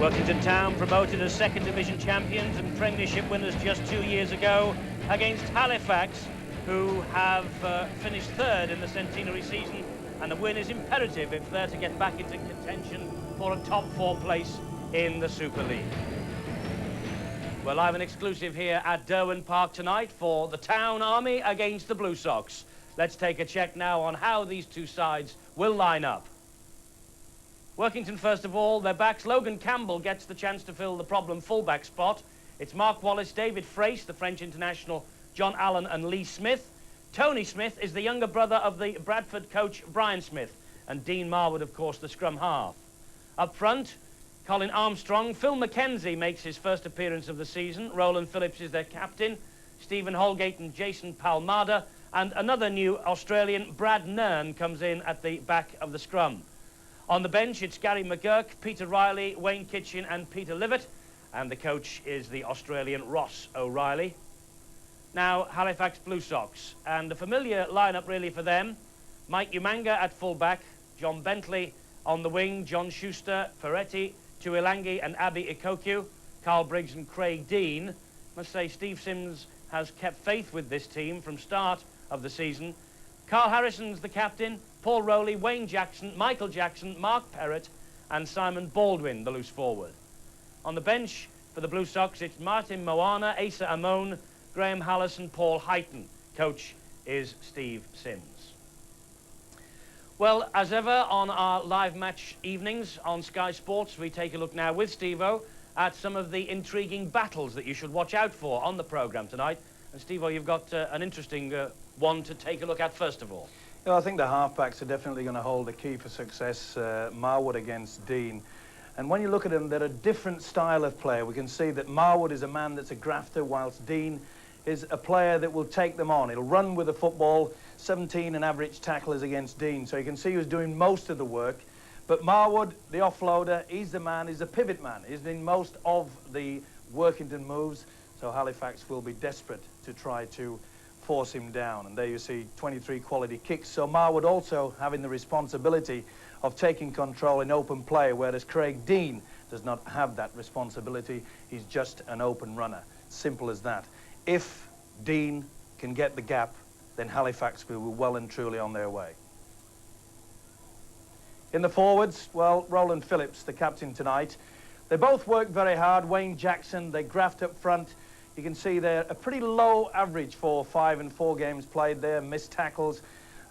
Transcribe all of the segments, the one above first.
Workington Town promoted as second division champions and premiership winners just 2 years ago against Halifax, who have finished third in the centenary season, and the win is imperative if they're to get back into contention for a top 4 place in the Super League. We're live and exclusive here at Derwent Park tonight for the Town Army against the Blue Sox. Let's take a check now on how these two sides will line up. Workington, first of all, their backs. Logan Campbell gets the chance to fill the problem fullback spot. It's Mark Wallace, David Frace, the French international, John Allen and Lee Smith. Tony Smith is the younger brother of the Bradford coach Brian Smith, and Dean Marwood, of course, the scrum half. Up front, Colin Armstrong. Phil McKenzie makes his first appearance of the season. Roland Phillips is their captain. Stephen Holgate and Jason Palmada. And another new Australian, Brad Nern, comes in at the back of the scrum. On the bench, it's Gary McGurk, Peter Riley, Wayne Kitchen and Peter Livett. And the coach is the Australian Ross O'Reilly. Now, Halifax Blue Sox. And a familiar lineup, really, for them. Mike Umanga at fullback. John Bentley on the wing. John Schuster, Ferretti, Tuilangi and Abby Ikoku, Carl Briggs and Craig Dean. Must say Steve Sims has kept faith with this team from start of the season. Carl Harrison's the captain, Paul Rowley, Wayne Jackson, Michael Jackson, Mark Perrott and Simon Baldwin, the loose forward. On the bench for the Blue Sox, it's Martin Moana, Asa Amon, Graham Hallis and Paul Heighton. Coach is Steve Sims. Well, as ever, on our live match evenings on Sky Sports, we take a look now with Steve-O at some of the intriguing battles that you should watch out for on the programme tonight. And Steve-O, you've got an interesting one to take a look at first of all. Yeah, I think the halfbacks are definitely going to hold the key for success, Marwood against Dean. And when you look at them, they're a different style of player. We can see that Marwood is a man that's a grafter, whilst Dean is a player that will take them on. He'll run with the football, 17 and average tacklers against Dean. So you can see who's doing most of the work. But Marwood, the offloader, he's the man, he's a pivot man. He's in most of the Workington moves. So Halifax will be desperate to try to force him down. And there you see 23 quality kicks. So Marwood also having the responsibility of taking control in open play, whereas Craig Dean does not have that responsibility. He's just an open runner. Simple as that. If Dean can get the gap, then Halifax will be well and truly on their way. In the forwards, well, Roland Phillips, the captain tonight. They both work very hard. Wayne Jackson, they graft up front. You can see they're a pretty low average for 5 and 4 games played there, missed tackles.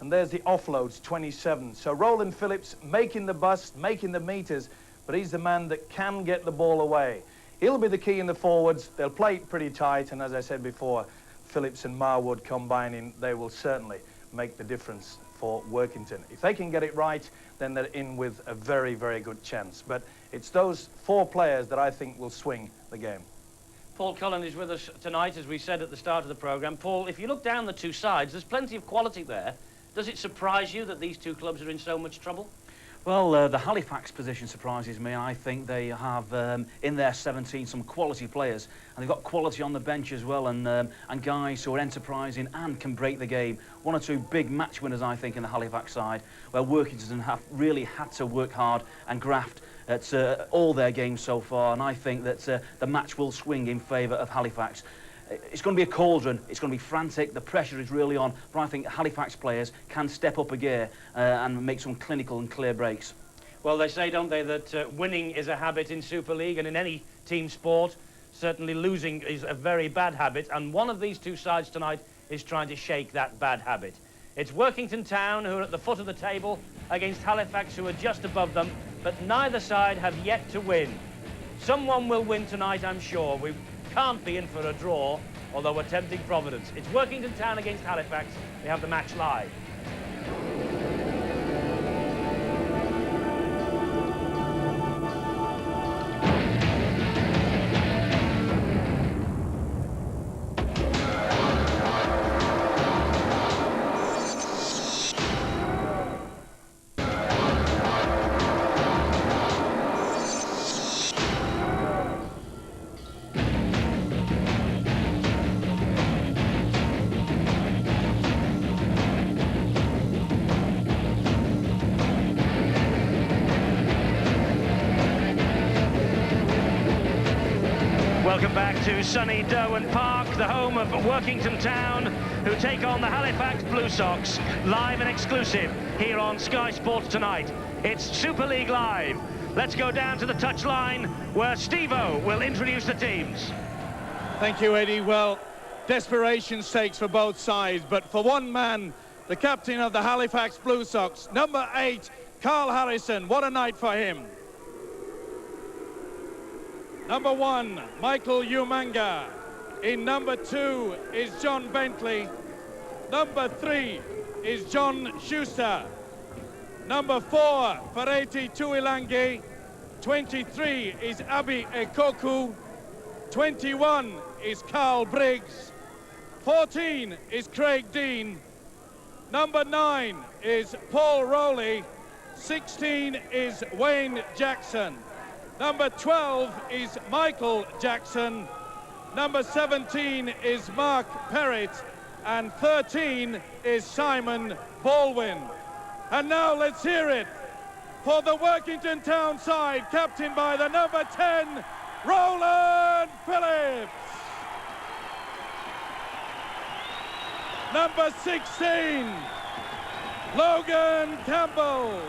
And there's the offloads, 27. So Roland Phillips making the bust, making the meters, but he's the man that can get the ball away. He'll be the key in the forwards. They'll play it pretty tight, and as I said before, Phillips and Marwood combining, they will certainly make the difference for Workington. If they can get it right, then they're in with a very, very good chance. But it's those 4 players that I think will swing the game. Paul Cullen is with us tonight, as we said at the start of the programme. Paul, if you look down the two sides, there's plenty of quality there. Does it surprise you that these two clubs are in so much trouble? Well, the Halifax position surprises me. I think they have in their 17 some quality players, and they've got quality on the bench as well, and guys who are enterprising and can break the game. 1 or 2 big match winners, I think, in the Halifax side, where Workington have really had to work hard and graft at all their games so far, and I think that the match will swing in favour of Halifax. It's going to be a cauldron, it's going to be frantic, the pressure is really on, but I think Halifax players can step up a gear and make some clinical and clear breaks. Well, they say, don't they, that winning is a habit in Super League and in any team sport. Certainly losing is a very bad habit, and one of these two sides tonight is trying to shake that bad habit. It's Workington Town, who are at the foot of the table, against Halifax, who are just above them, but neither side have yet to win. Someone will win tonight, I'm sure. We can't be in for a draw, although we're tempting Providence. It's Workington Town against Halifax. We have the match live. Welcome back to sunny Derwent Park, the home of Workington Town, who take on the Halifax Blue Sox, live and exclusive here on Sky Sports tonight. It's Super League Live. Let's go down to the touchline where Steve-O will introduce the teams. Thank you, Eddie. Well, desperation stakes for both sides, but for one man, the captain of the Halifax Blue Sox, number 8, Carl Harrison. What a night for him. Number 1, Michael Umanga. In number 2 is John Bentley. Number 3 is John Schuster. Number 4, Fareti Tuilangi. 23 is Abi Ekoku. 21 is Carl Briggs. 14 is Craig Dean. Number 9 is Paul Rowley. 16 is Wayne Jackson. Number 12 is Michael Jackson. Number 17 is Mark Perrett. And 13 is Simon Baldwin. And now let's hear it for the Workington Town side, captained by the number 10, Roland Phillips. Number 16, Logan Campbell.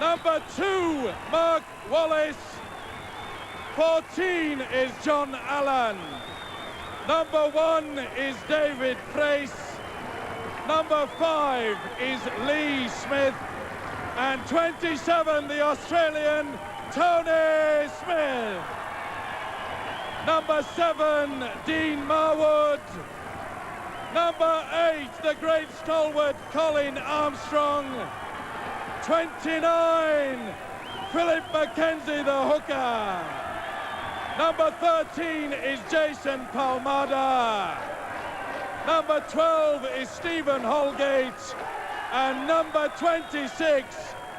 Number 2, Mark Wallace. 14 is John Allen. Number 1 is David Frace. Number 5 is Lee Smith. And 27, the Australian, Tony Smith. Number 7, Dean Marwood. Number 8, the great stalwart, Colin Armstrong. 29, Philip McKenzie, the hooker. Number 13 is Jason Palmada. Number 12 is Stephen Holgate. And number 26,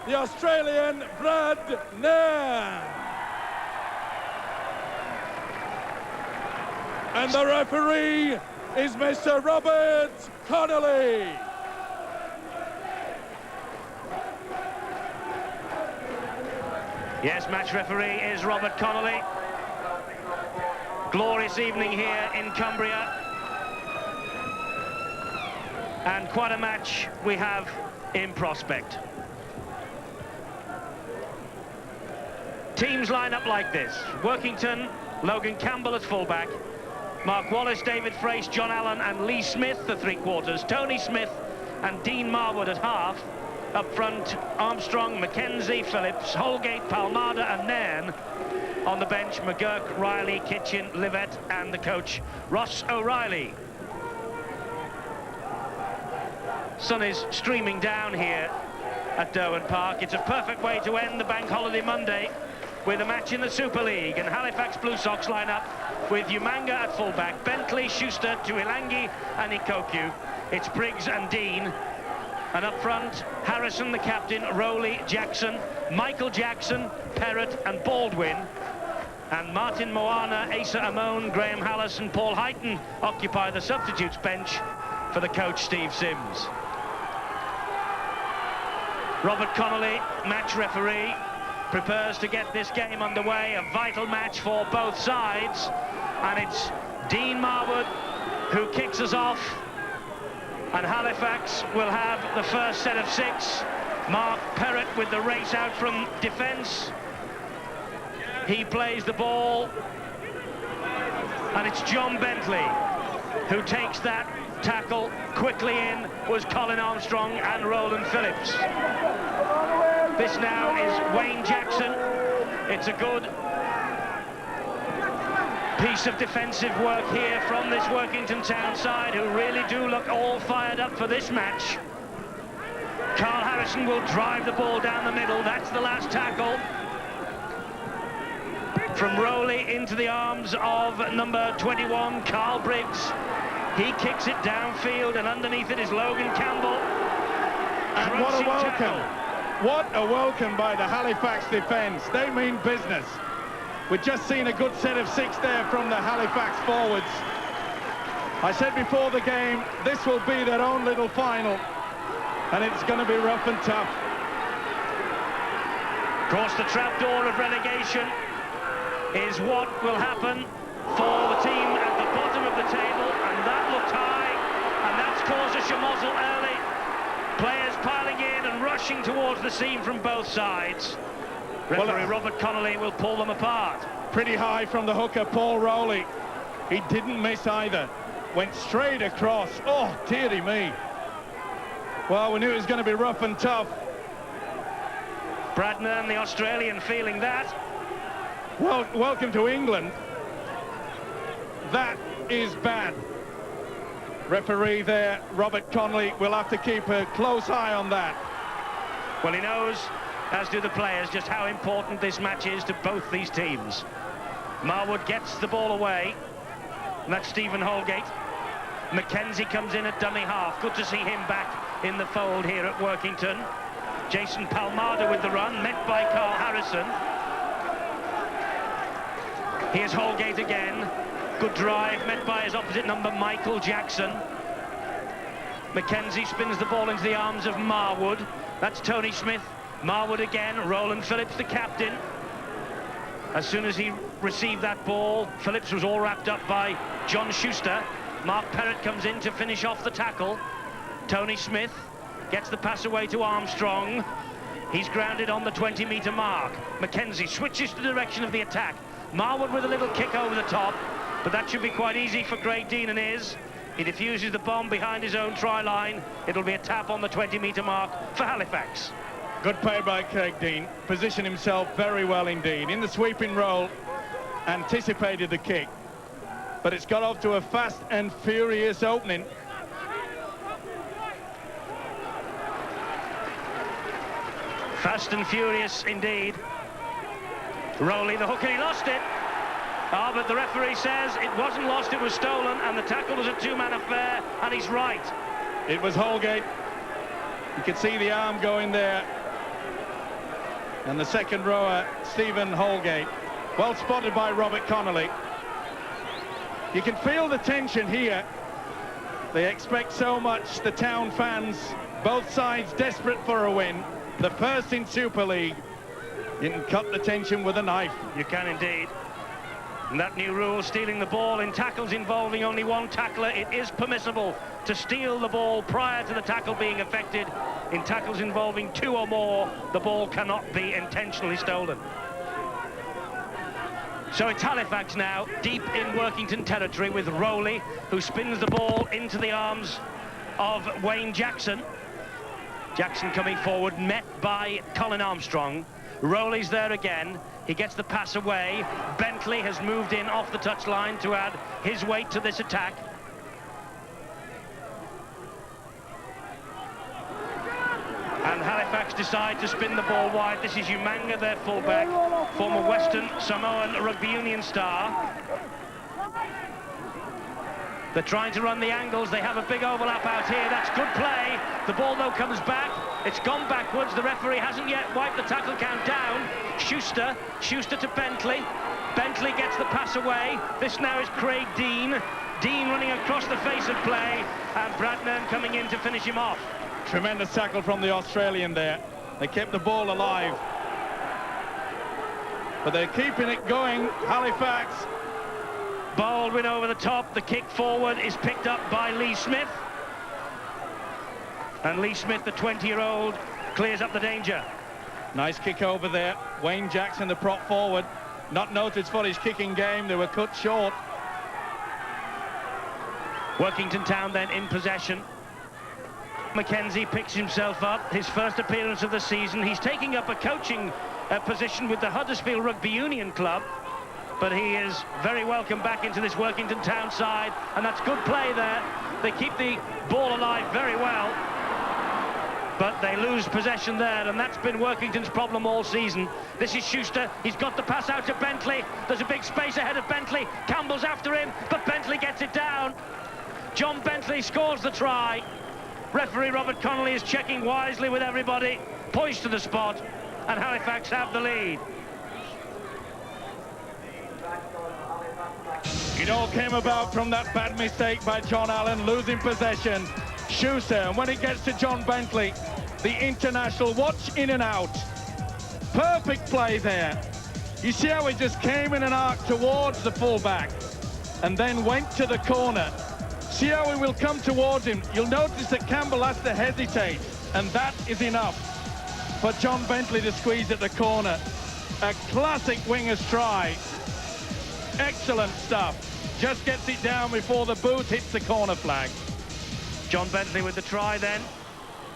the Australian Brad Nairn. And the referee is Mr. Robert Connolly. Yes, match referee is Robert Connolly. Glorious evening here in Cumbria. And quite a match we have in prospect. Teams line up like this. Workington, Logan Campbell at fullback. Mark Wallace, David Frace, John Allen and Lee Smith, the three quarters. Tony Smith and Dean Marwood at half. Up front, Armstrong, McKenzie, Phillips, Holgate, Palmada and Nairn. On the bench, McGurk, Riley, Kitchen, Livett and the coach, Ross O'Reilly. Sun is streaming down here at Derwent Park. It's a perfect way to end the Bank Holiday Monday with a match in the Super League. And Halifax Blue Sox line up with Umanga at fullback, Bentley, Schuster, Tuilangi and Ikoku. It's Briggs and Dean. And up front, Harrison, the captain, Rowley, Jackson, Michael Jackson, Perrett and Baldwin. And Martin Moana, Asa Amon, Graham Hallis and Paul Heighton occupy the substitutes bench for the coach, Steve Sims. Robert Connolly, match referee, prepares to get this game underway, a vital match for both sides. And it's Dean Marwood who kicks us off. And Halifax will have the first set of 6. Mark Perrett with the race out from defence. He plays the ball. And it's John Bentley who takes that tackle. Quickly in was Colin Armstrong and Roland Phillips. This now is Wayne Jackson. It's a good piece of defensive work here from this Workington Town side, who really do look all fired up for this match. Carl Harrison will drive the ball down the middle. That's the last tackle. From Rowley into the arms of number 21, Carl Briggs. He kicks it downfield, and underneath it is Logan Campbell. And what a welcome. What a welcome by the Halifax defence. They mean business. We've just seen a good set of 6 there from the Halifax forwards. I said before the game, this will be their own little final, and it's going to be rough and tough. Of course, the trapdoor of relegation is what will happen for the team at the bottom of the table, and that looked high, and that's caused a schmozzle early. Players piling in and rushing towards the scene from both sides. Referee Robert Connolly will pull them apart. Pretty high from the hooker, Paul Rowley. He didn't miss either. Went straight across. Oh, dearie me. Well, we knew it was going to be rough and tough. Bradnan, the Australian, feeling that. Well, welcome to England. That is bad. Referee there, Robert Connolly, will have to keep a close eye on that. Well, he knows, as do the players, just how important this match is to both these teams. Marwood gets the ball away, and that's Stephen Holgate. Mackenzie comes in at dummy half. Good to see him back in the fold here at Workington. Jason Palmada with the run, met by Carl Harrison. Here's Holgate again. Good drive, met by his opposite number, Michael Jackson. Mackenzie spins the ball into the arms of Marwood. That's Tony Smith. Marwood again, Roland Phillips, the captain. As soon as he received that ball, Phillips was all wrapped up by John Schuster. Mark Perrott comes in to finish off the tackle. Tony Smith gets the pass away to Armstrong. He's grounded on the 20-metre mark. Mackenzie switches the direction of the attack. Marwood with a little kick over the top, but that should be quite easy for Craig Dean, and is. He defuses the bomb behind his own try line. It'll be a tap on the 20-metre mark for Halifax. Good play by Craig Dean. Positioned himself very well indeed. In the sweeping role, anticipated the kick. But it's got off to a fast and furious opening. Fast and furious indeed. Rowley, the hooker, he lost it. Ah, but the referee says it wasn't lost, it was stolen, and the tackle was a two-man affair, and he's right. It was Holgate. You could see the arm going there. And the second rower, Stephen Holgate. Well spotted by Robert Connolly. You can feel the tension here. They expect so much, the town fans. Both sides desperate for a win. The first in Super League. You can cut the tension with a knife. You can indeed. And that new rule, stealing the ball in tackles involving only one tackler, it is permissible to steal the ball prior to the tackle being effected. In tackles involving two or more, the ball cannot be intentionally stolen. So it's Halifax now, deep in Workington territory, with Rowley, who spins the ball into the arms of Wayne Jackson. Jackson coming forward, met by Colin Armstrong. Rowley's there again. He gets the pass away. Bentley has moved in off the touchline to add his weight to this attack. And Halifax decide to spin the ball wide. This is Umanga, their fullback, former Western Samoan rugby union star. They're trying to run the angles. They have a big overlap out here. That's good play. The ball, though, comes back. It's gone backwards. The referee hasn't yet wiped the tackle count down. Schuster to Bentley. Bentley gets the pass away. This now is Craig Dean. Dean running across the face of play, and Bradnan coming in to finish him off. Tremendous tackle from the Australian there. They kept the ball alive. But they're keeping it going, Halifax. Baldwin over the top. The kick forward is picked up by Lee Smith. And Lee Smith, the 20-year-old, clears up the danger. Nice kick over there. Wayne Jackson, the prop forward, not noted for his kicking game. They were cut short. Workington Town then in possession. Mackenzie picks himself up, his first appearance of the season. He's taking up a coaching position with the Huddersfield Rugby Union Club, but he is very welcome back into this Workington Town side, and that's good play there. They keep the ball alive very well, but they lose possession there, and that's been Workington's problem all season. This is Schuster. He's got the pass out to Bentley. There's a big space ahead of Bentley. Campbell's after him, but Bentley gets it down. John Bentley scores the try. Referee Robert Connolly is checking wisely with everybody, poised to the spot, and Halifax have the lead. It all came about from that bad mistake by John Allen, losing possession. Schuster, and when it gets to John Bentley, the international, watch in and out. Perfect play there. You see how he just came in and arced towards the fullback. and then went to the corner. See how he will come towards him. You'll notice that Campbell has to hesitate, and that is enough for John Bentley to squeeze at the corner. A classic winger's try. Excellent stuff. Just gets it down before the boot hits the corner flag. John Bentley with the try then.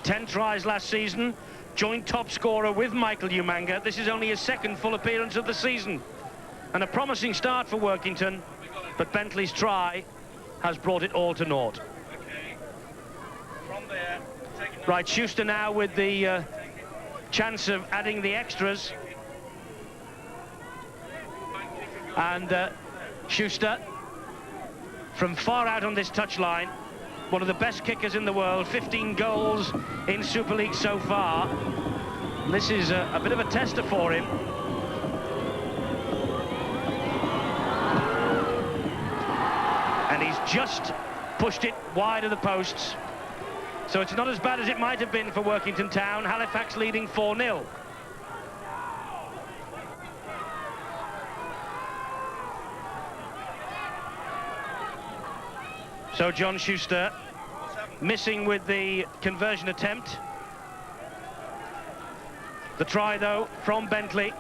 10 tries last season. Joint top scorer with Michael Umanga. This is only his second full appearance of the season. And a promising start for Workington, but Bentley's try has brought it all to naught. Okay. From there, right, Schuster now with the chance of adding the extras. And Schuster, from far out on this touchline, one of the best kickers in the world, 15 goals in Super League so far. This is a bit of a tester for him. And he's just pushed it wide of the posts. So it's not as bad as it might have been for Workington Town. Halifax leading 4-0. So John Schuster missing with the conversion attempt. The try, though, from Bentley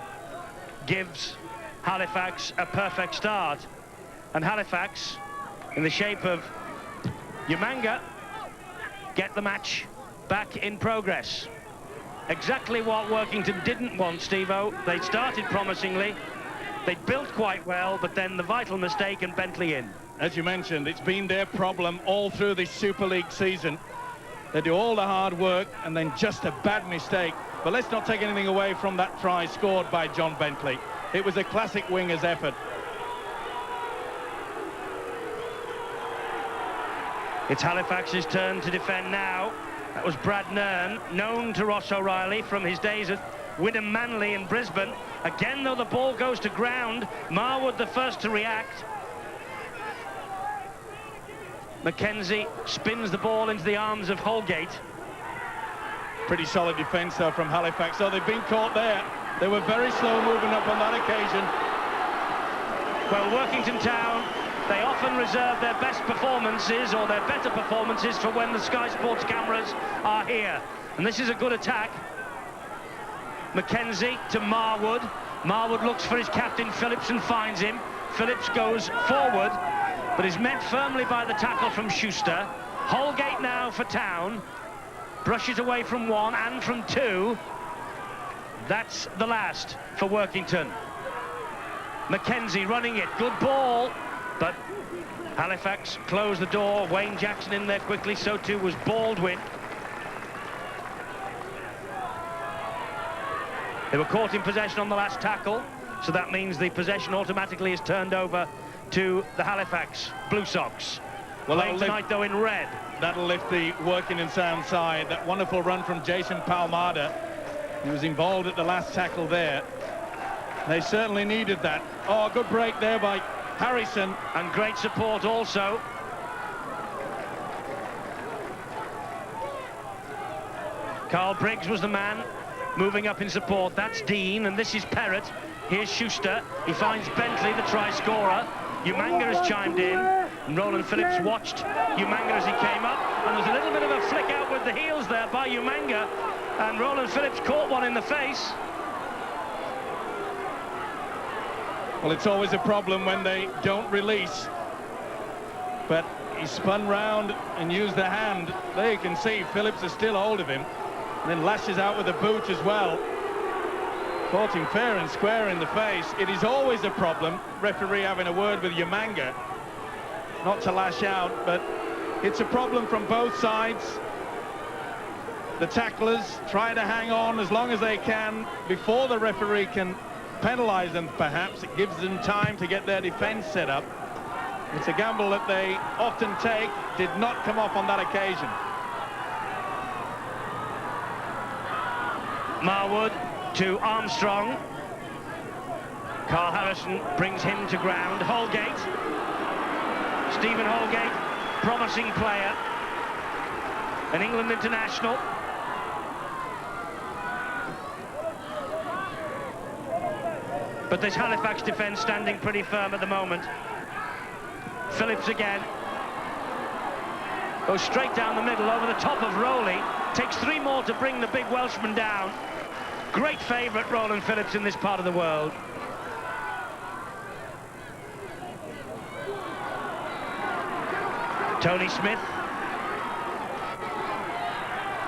gives Halifax a perfect start. And Halifax, in the shape of Umanga, get the match back in progress. Exactly what Workington didn't want, Steve-O. They started promisingly. They built quite well, but then the vital mistake and Bentley in. As you mentioned, it's been their problem all through this Super League season. They do all the hard work and then just a bad mistake. But let's not take anything away from that try scored by John Bentley. It was a classic winger's effort. It's Halifax's turn to defend now. That was Brad Nern, known to Ross O'Reilly from his days at Wynnum Manley in Brisbane. Again, though, the ball goes to ground. Marwood the first to react. Mackenzie spins the ball into the arms of Holgate. Pretty solid defence, though, from Halifax. So they've been caught there. They were very slow moving up on that occasion. Well, Workington Town, they often reserve their best performances or their better performances for when the Sky Sports cameras are here. And this is a good attack. Mackenzie to Marwood. Marwood looks for his captain Phillips and finds him. Phillips goes forward, but is met firmly by the tackle from Schuster. Holgate now for Town. Brushes away from one and from two. That's the last for Workington. Mackenzie running it. Good ball. But Halifax closed the door. Wayne Jackson in there quickly. So too was Baldwin. They were caught in possession on the last tackle. So that means the possession automatically is turned over to the Halifax Blue Sox. Well, playing tonight, though, in red. That'll lift the Workington Town side. That wonderful run from Jason Palmada. He was involved at the last tackle there. They certainly needed that. Oh, good break there by Harrison. And great support also. Carl Briggs was the man moving up in support. That's Dean, and this is Perrott. Here's Schuster. He finds Bentley, the try scorer. Umanga has chimed in, and Roland Phillips watched Umanga as he came up, and there's a little bit of a flick out with the heels there by Umanga, and Roland Phillips caught one in the face. Well, it's always a problem when they don't release, but he spun round and used the hand. There you can see Phillips is still hold of him, and then lashes out with a boot as well. Caught him fair and square in the face. It is always a problem, referee having a word with Umanga, not to lash out, but it's a problem from both sides. The tacklers try to hang on as long as they can before the referee can penalise them, perhaps. It gives them time to get their defence set up. It's a gamble that they often take. Did not come off on that occasion. Marwood to Armstrong. Carl Harrison brings him to ground. Holgate. Stephen Holgate, promising player. An England international. But this Halifax defence standing pretty firm at the moment. Phillips again. Goes straight down the middle over the top of Rowley. Takes 3 more to bring the big Welshman down. Great favourite, Roland Phillips, in this part of the world. Tony Smith.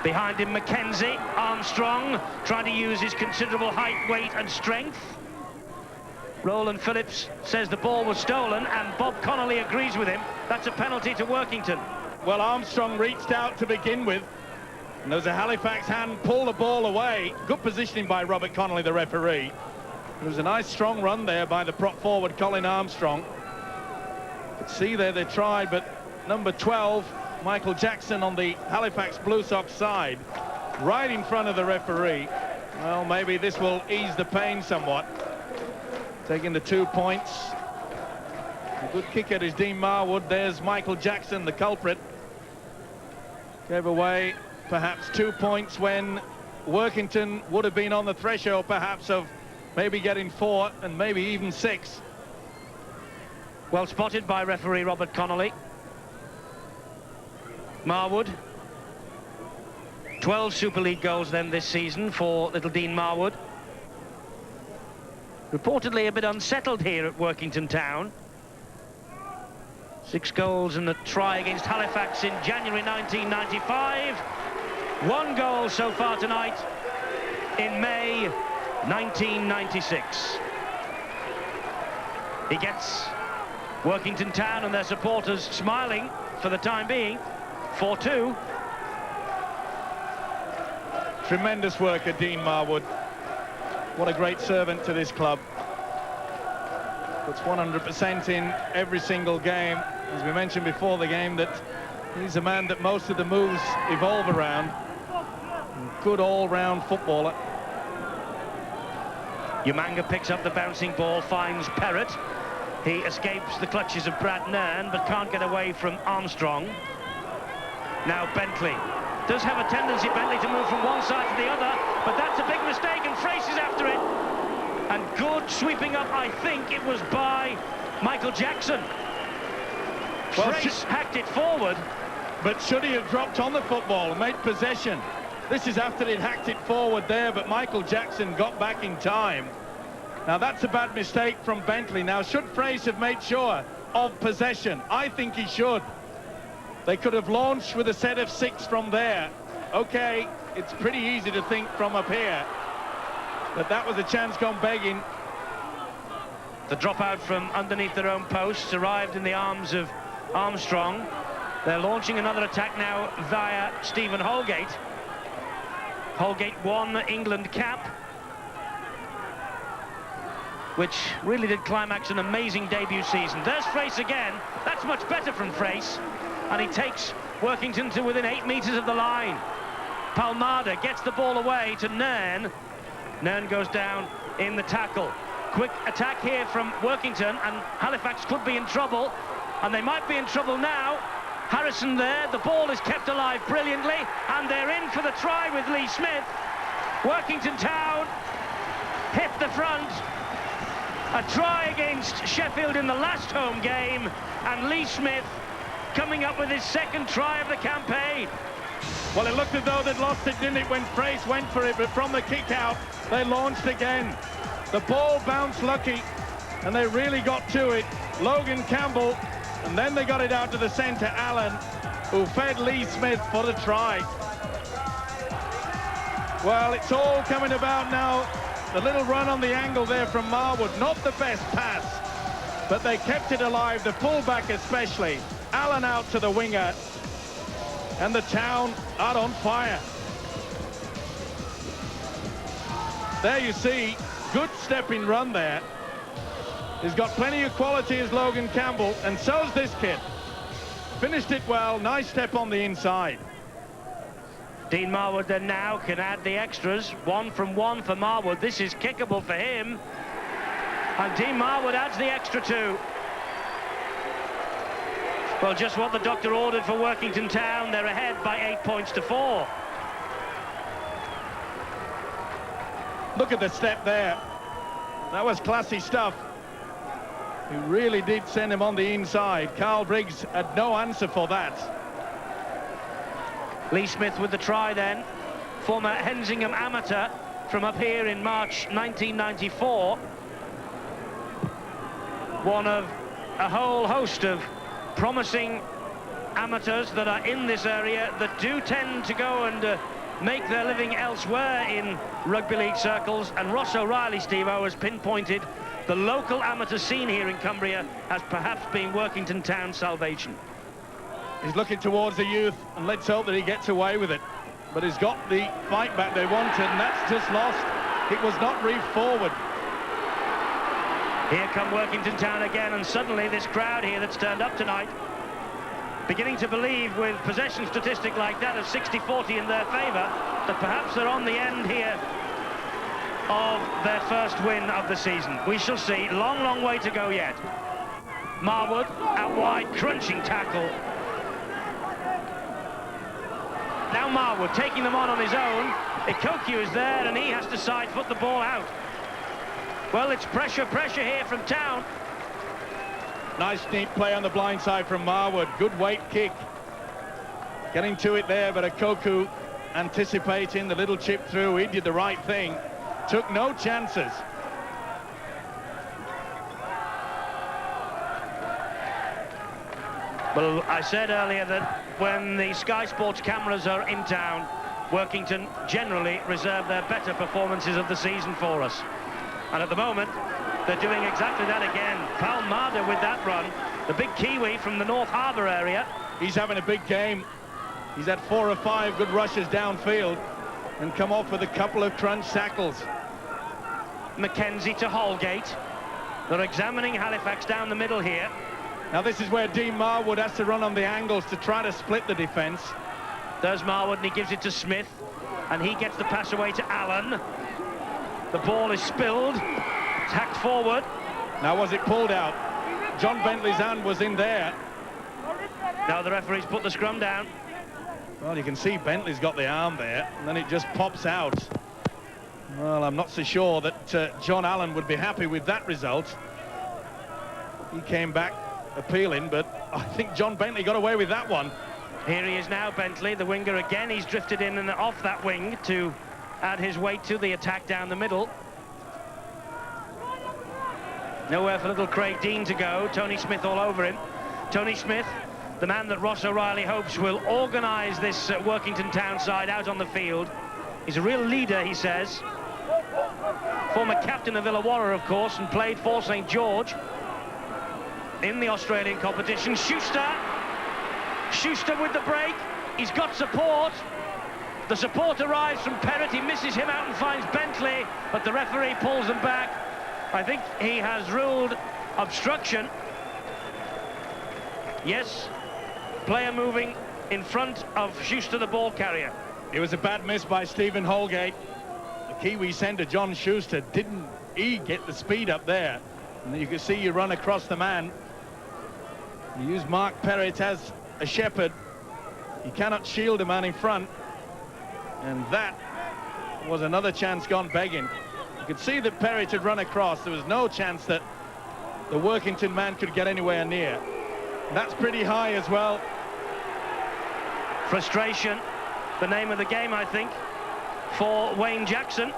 Behind him, Mackenzie. Armstrong trying to use his considerable height, weight and strength. Roland Phillips says the ball was stolen, and Bob Connolly agrees with him. That's a penalty to Workington. Well, Armstrong reached out to begin with, and there was a Halifax hand, pulled the ball away. Good positioning by Robert Connolly, the referee. There was a nice strong run there by the prop forward, Colin Armstrong. But see there, they tried, but number 12, Michael Jackson, on the Halifax Blue Sox side, right in front of the referee. Well, maybe this will ease the pain somewhat. Taking the 2 points. A good kicker is Dean Marwood. There's Michael Jackson, the culprit. Gave away perhaps 2 points when Workington would have been on the threshold perhaps of maybe getting 4 and maybe even 6. Well spotted by referee Robert Connolly. Marwood. 12 Super League goals then this season for little Dean Marwood. Reportedly a bit unsettled here at Workington Town. 6 goals and a try against Halifax in January 1995. 1 goal so far tonight in May 1996. He gets Workington Town and their supporters smiling for the time being. 4-2. Tremendous worker, Dean Marwood. What a great servant to this club. Puts 100% in every single game. As we mentioned before the game, that he's a man that most of the moves evolve around. Good all-round footballer. Umanga picks up the bouncing ball, finds Perrott. He escapes the clutches of Brad Nairn, but can't get away from Armstrong. Now Bentley. Does have a tendency, Bentley, to move from one side to the other, but that's a big mistake, and Frace is after it. And good sweeping up, I think it was by Michael Jackson. Well, Frace hacked it forward. But should he have dropped on the football and made possession? This is after he'd hacked it forward there, but Michael Jackson got back in time. Now that's a bad mistake from Bentley. Now should Frace have made sure of possession? I think he should. They could have launched with a set of 6 from there. Okay, it's pretty easy to think from up here, but that was a chance gone begging. The dropout from underneath their own posts arrived in the arms of Armstrong. They're launching another attack now via Stephen Holgate. Holgate won England cap, which really did climax an amazing debut season. There's Frace again. That's much better from Frace. And he takes Workington to within 8 metres of the line. Palmada gets the ball away to Nairn. Nairn goes down in the tackle. Quick attack here from Workington, and Halifax could be in trouble, and they might be in trouble now. Harrison there, the ball is kept alive brilliantly, and they're in for the try with Lee Smith. Workington Town hit the front. A try against Sheffield in the last home game, and Lee Smith coming up with his 2nd try of the campaign. Well, it looked as though they'd lost it, didn't it, when Frace went for it, but from the kick out, they launched again. The ball bounced lucky, and they really got to it. Logan Campbell, and then they got it out to the centre, Allen, who fed Lee Smith for the try. Well, it's all coming about now. The little run on the angle there from Marwood, not the best pass, but they kept it alive, the fullback especially. Allen out to the winger, and the Town out on fire. There you see, good stepping run there. He's got plenty of quality as Logan Campbell, and so's this kid. Finished it well, nice step on the inside. Dean Marwood then now can add the extras. 1 from 1 for Marwood. This is kickable for him. And Dean Marwood adds the extra 2. Well, just what the doctor ordered for Workington Town. They're ahead by 8 points to 4. Look at the step there. That was classy stuff. who really did send him on the inside. Carl Briggs had no answer for that. Lee Smith with the try then. Former Hensingham amateur from up here in March 1994. One of a whole host of promising amateurs that are in this area that do tend to go and make their living elsewhere in rugby league circles, and Ross O'Reilly, Steve-O, has pinpointed the local amateur scene here in Cumbria as perhaps being Workington Town's salvation. He's looking towards the youth, and let's hope that he gets away with it. But he's got the fight back they wanted, and that's just lost. It was not reefed forward. Here come Workington Town again, and suddenly this crowd here that's turned up tonight beginning to believe, with possession statistic like that of 60-40 in their favour, that perhaps they're on the end here of their first win of the season. We shall see. Long, long way to go yet. Marwood out wide, crunching tackle. Now Marwood taking them on his own. Ikoku is there, and he has to side foot the ball out. Well, it's pressure here from Town. Nice neat play on the blind side from Marwood. Good weight kick. Getting to it there, but Ikoku anticipating the little chip through. He did the right thing. Took no chances. Well, I said earlier that when the Sky Sports cameras are in town, Workington generally reserve their better performances of the season for us. And at the moment, they're doing exactly that again. Palmada with that run, the big Kiwi from the North Harbour area. He's having a big game. He's had 4 or 5 good rushes downfield and come off with a couple of crunch tackles. Mackenzie to Holgate. They're examining Halifax down the middle here. Now this is where Dean Marwood has to run on the angles to try to split the defence. There's Marwood, and he gives it to Smith, and he gets the pass away to Allen. The ball is spilled, tacked forward. Now was it pulled out? John Bentley's hand was in there. Now the referee's put the scrum down. Well, you can see Bentley's got the arm there, and then it just pops out. Well, I'm not so sure that John Allen would be happy with that result. He came back appealing, but I think John Bentley got away with that one. Here he is now, Bentley, the winger again. He's drifted in and off that wing to add his weight to the attack down the middle. Nowhere for little Craig Dean to go. Tony Smith all over him. Tony Smith, the man that Ross O'Reilly hopes will organise this Workington Town side out on the field. He's a real leader, he says. Former captain of Illawarra, of course, and played for St George in the Australian competition. Schuster with the break. He's got support. The support arrives from Perrott. He misses him out and finds Bentley, but the referee pulls them back. I think he has ruled obstruction. Yes, player moving in front of Schuster, the ball carrier. It was a bad miss by Stephen Holgate. The Kiwi centre, John Schuster, didn't get the speed up there. And you can see you run across the man. You use Mark Perrott as a shepherd. You cannot shield a man in front. And that was another chance gone begging. You could see that Perrott had run across. There was no chance that the Workington man could get anywhere near. And that's pretty high as well. Frustration, the name of the game, I think, for Wayne Jackson.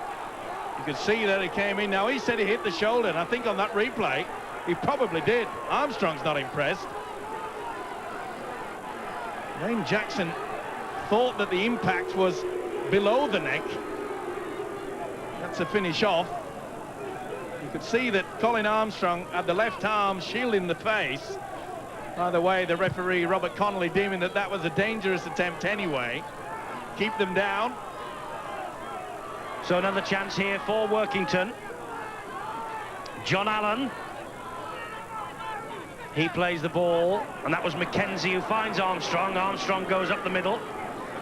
You could see that he came in. Now, he said he hit the shoulder, and I think on that replay, he probably did. Armstrong's not impressed. Wayne Jackson thought that the impact was below the neck. That's a finish off. You could see that Colin Armstrong had the left arm shielding the face. By the way, the referee, Robert Connolly, deeming that that was a dangerous attempt anyway. Keep them down. So another chance here for Workington. John Allen. He plays the ball, and that was Mackenzie who finds Armstrong. Armstrong goes up the middle.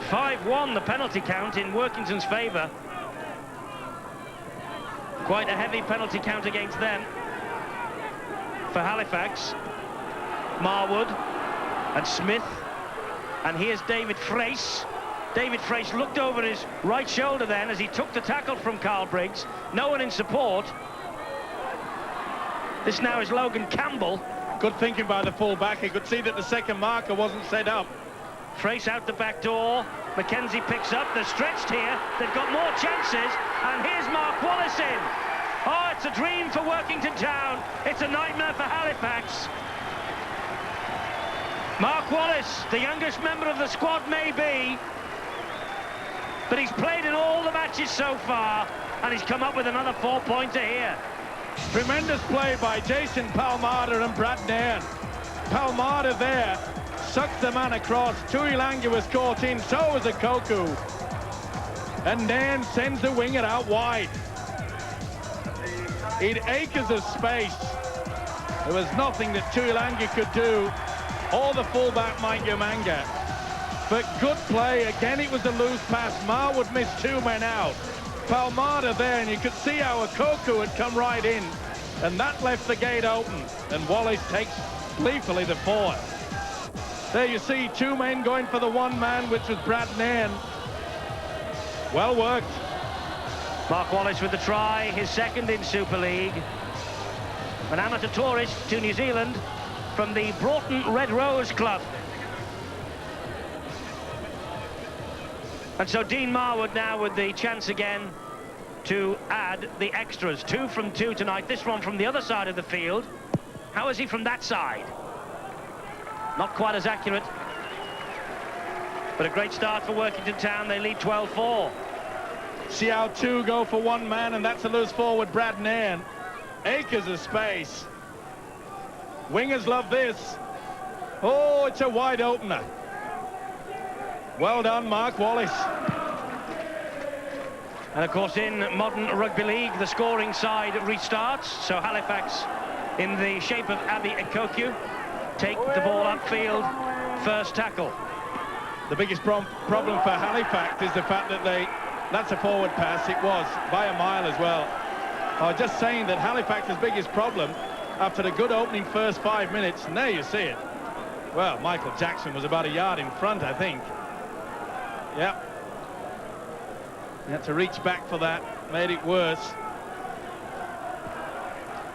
5-1, the penalty count in Workington's favour. Quite a heavy penalty count against them. For Halifax, Marwood and Smith. And here's David Frace. David Frace looked over his right shoulder then as he took the tackle from Carl Briggs. No one in support. This now is Logan Campbell. Good thinking by the full-back. He could see that the second marker wasn't set up. Frace out the back door. Mackenzie picks up. They're stretched here. They've got more chances. And here's Mark Wallace in. Oh, it's a dream for Workington Town. It's a nightmare for Halifax. Mark Wallace, the youngest member of the squad maybe, but he's played in all the matches so far, and he's come up with another 4-pointer here. Tremendous play by Jason Palmada and Brad Nairn. Palmada there sucks the man across. Tuilagi was caught in, so was Okoku. And Nairn sends the winger out wide. In acres of space. There was nothing that Tuilagi could do, or the fullback Mike Umanga. But good play. Again, it was a loose pass. Marwood missed 2 men out. Palmada there, and you could see how Okoku had come right in, and that left the gate open, and Wallace takes gleefully the fourth. There you see 2 men going for the 1 man, which was Brad Nairn. Well worked. Mark Wallace with the try, his second in Super League. An amateur tourist to New Zealand from the Broughton Red Rose Club. And so Dean Marwood now with the chance again to add the extras. 2 from 2 tonight, this one from the other side of the field. How is he from that side? Not quite as accurate, but a great start for Workington Town. They lead 12-4. See how 2 go for 1 man, and that's a loose forward, Brad Nairn. Acres of space. Wingers love this. Oh, it's a wide opener. Well done, Mark Wallace. And of course, in modern rugby league, the scoring side restarts. So Halifax, in the shape of Abby Okoku, take the ball upfield, first tackle. The biggest problem for Halifax is the fact that that's a forward pass. It was by a mile as well. I was just saying that Halifax's biggest problem, after the good opening first 5 minutes, and there you see it. Well, Michael Jackson was about a yard in front, I think. Yep. He had to reach back for that, made it worse.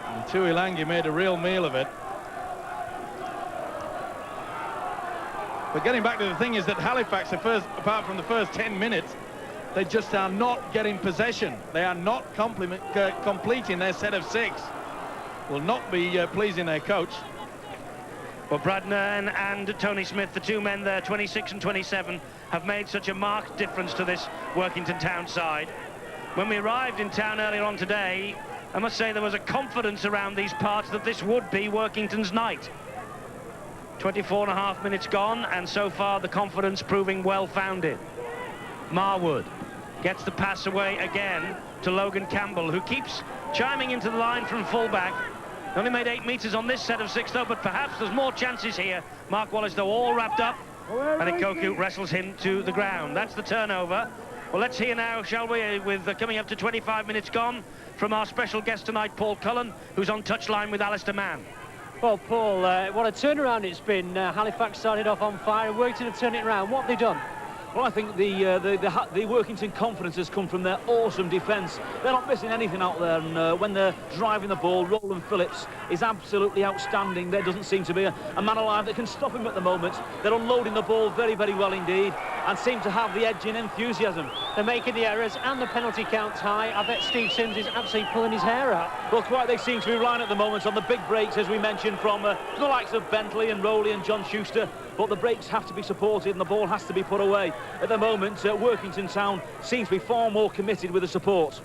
And Tuilagi made a real meal of it. But getting back to the thing is that Halifax, apart from the first 10 minutes, they just are not getting possession. They are not completing their set of 6. Will not be pleasing their coach. Well, Brad Nairn and Tony Smith, the 2 men there, 26 and 27, have made such a marked difference to this Workington Town side. When we arrived in town earlier on today, I must say there was a confidence around these parts that this would be Workington's night. 24.5 minutes gone, and so far the confidence proving well-founded. Marwood gets the pass away again to Logan Campbell, who keeps chiming into the line from fullback. Only made 8 meters on this set of 6, though, but perhaps there's more chances here. Mark Wallace, though, all wrapped up, and Okoku wrestles him to the ground. That's the turnover. Well, let's hear now, shall we, with coming up to 25 minutes gone, from our special guest tonight, Paul Cullen, who's on touchline with Alistair Mann. Well, Paul, what a turnaround it's been. Halifax started off on fire and Workington have turned it around. What have they done? Well, I think the Workington confidence has come from their awesome defence. They're not missing anything out there, and when they're driving the ball, Roland Phillips is absolutely outstanding. There doesn't seem to be a man alive that can stop him at the moment. They're unloading the ball very, very well indeed, and seem to have the edge in enthusiasm. They're making the errors and the penalty count's high. I bet Steve Sims is absolutely pulling his hair out. Well, quite they seem to be relying at the moment on the big breaks, as we mentioned, from the likes of Bentley and Rowley and John Schuster. But the breaks have to be supported and the ball has to be put away. At the moment, Workington Town seems to be far more committed with the support.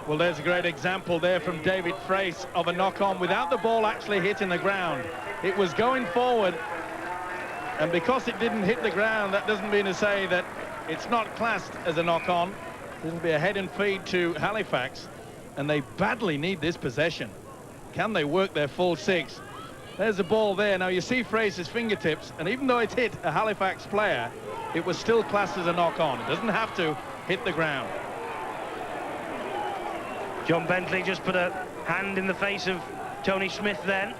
Well, there's a great example there from David Frace of a knock-on without the ball actually hitting the ground. It was going forward, and because it didn't hit the ground, that doesn't mean to say that it's not classed as a knock-on. It'll be a head and feed to Halifax, and they badly need this possession. Can they work their full 6? There's the ball there. Now you see Fraser's fingertips, and even though it hit a Halifax player, it was still classed as a knock-on. It doesn't have to hit the ground. John Bentley just put a hand in the face of Tony Smith then.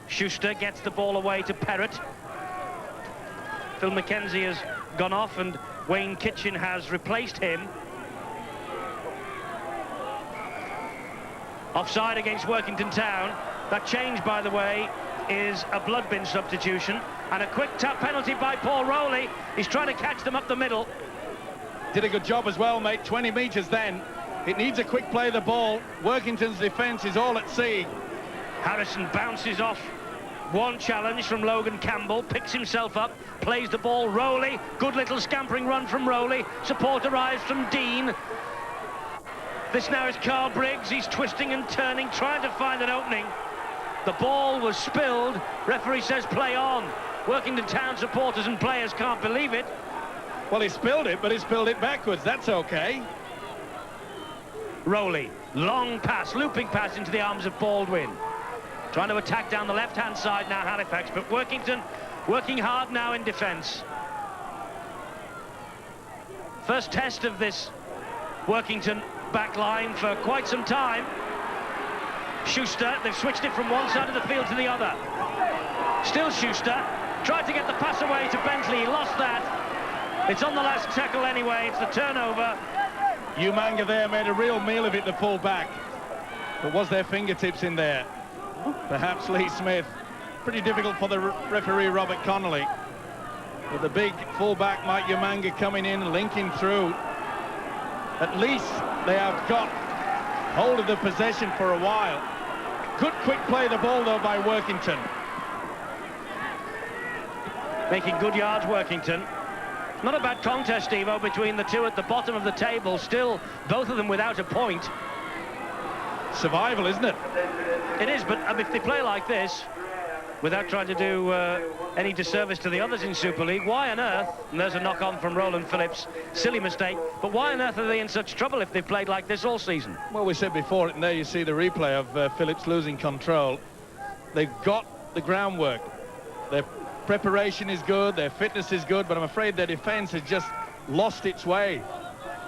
Schuster gets the ball away to Perrott. Phil Mackenzie has gone off and Wayne Kitchen has replaced him. Offside against Workington Town. That change, by the way, is a blood bin substitution, and a quick tap penalty by Paul Rowley. He's trying to catch them up the middle. Did a good job as well, mate. 20 metres then. It needs a quick play of the ball. Workington's defence is all at sea. Harrison bounces off one challenge from Logan Campbell, picks himself up, plays the ball. Rowley, good little scampering run from Rowley. Support arrives from Dean. This now is Carl Briggs. He's twisting and turning, trying to find an opening. The ball was spilled. Referee says play on. Workington Town supporters and players can't believe it. Well, he spilled it, but he spilled it backwards. That's okay. Rowley, long pass, looping pass into the arms of Baldwin. Trying to attack down the left-hand side now, Halifax, but Workington working hard now in defence. First test of this Workington back line for quite some time. Schuster, they've switched it from one side of the field to the other. Still Schuster, tried to get the pass away to Bentley, he lost that. It's on the last tackle anyway, it's the turnover. Umanga there made a real meal of it, the full-back. But was there fingertips in there? Perhaps Lee Smith. Pretty difficult for the referee, Robert Connolly. With the big full-back, Mike Umanga coming in, linking through. At least they have got hold of the possession for a while. Good quick play the ball, though, by Workington. Making good yards, Workington. Not a bad contest, Evo, between the two at the bottom of the table. Still, both of them without a point. Survival, isn't it? It is, but if they play like this, without trying to do any disservice to the others in Super League, why on earth, and there's a knock-on from Roland Phillips, silly mistake, but why on earth are they in such trouble if they played like this all season? Well, we said before, and there you see the replay of Phillips losing control. They've got the groundwork. Their preparation is good, their fitness is good, but I'm afraid their defence has just lost its way.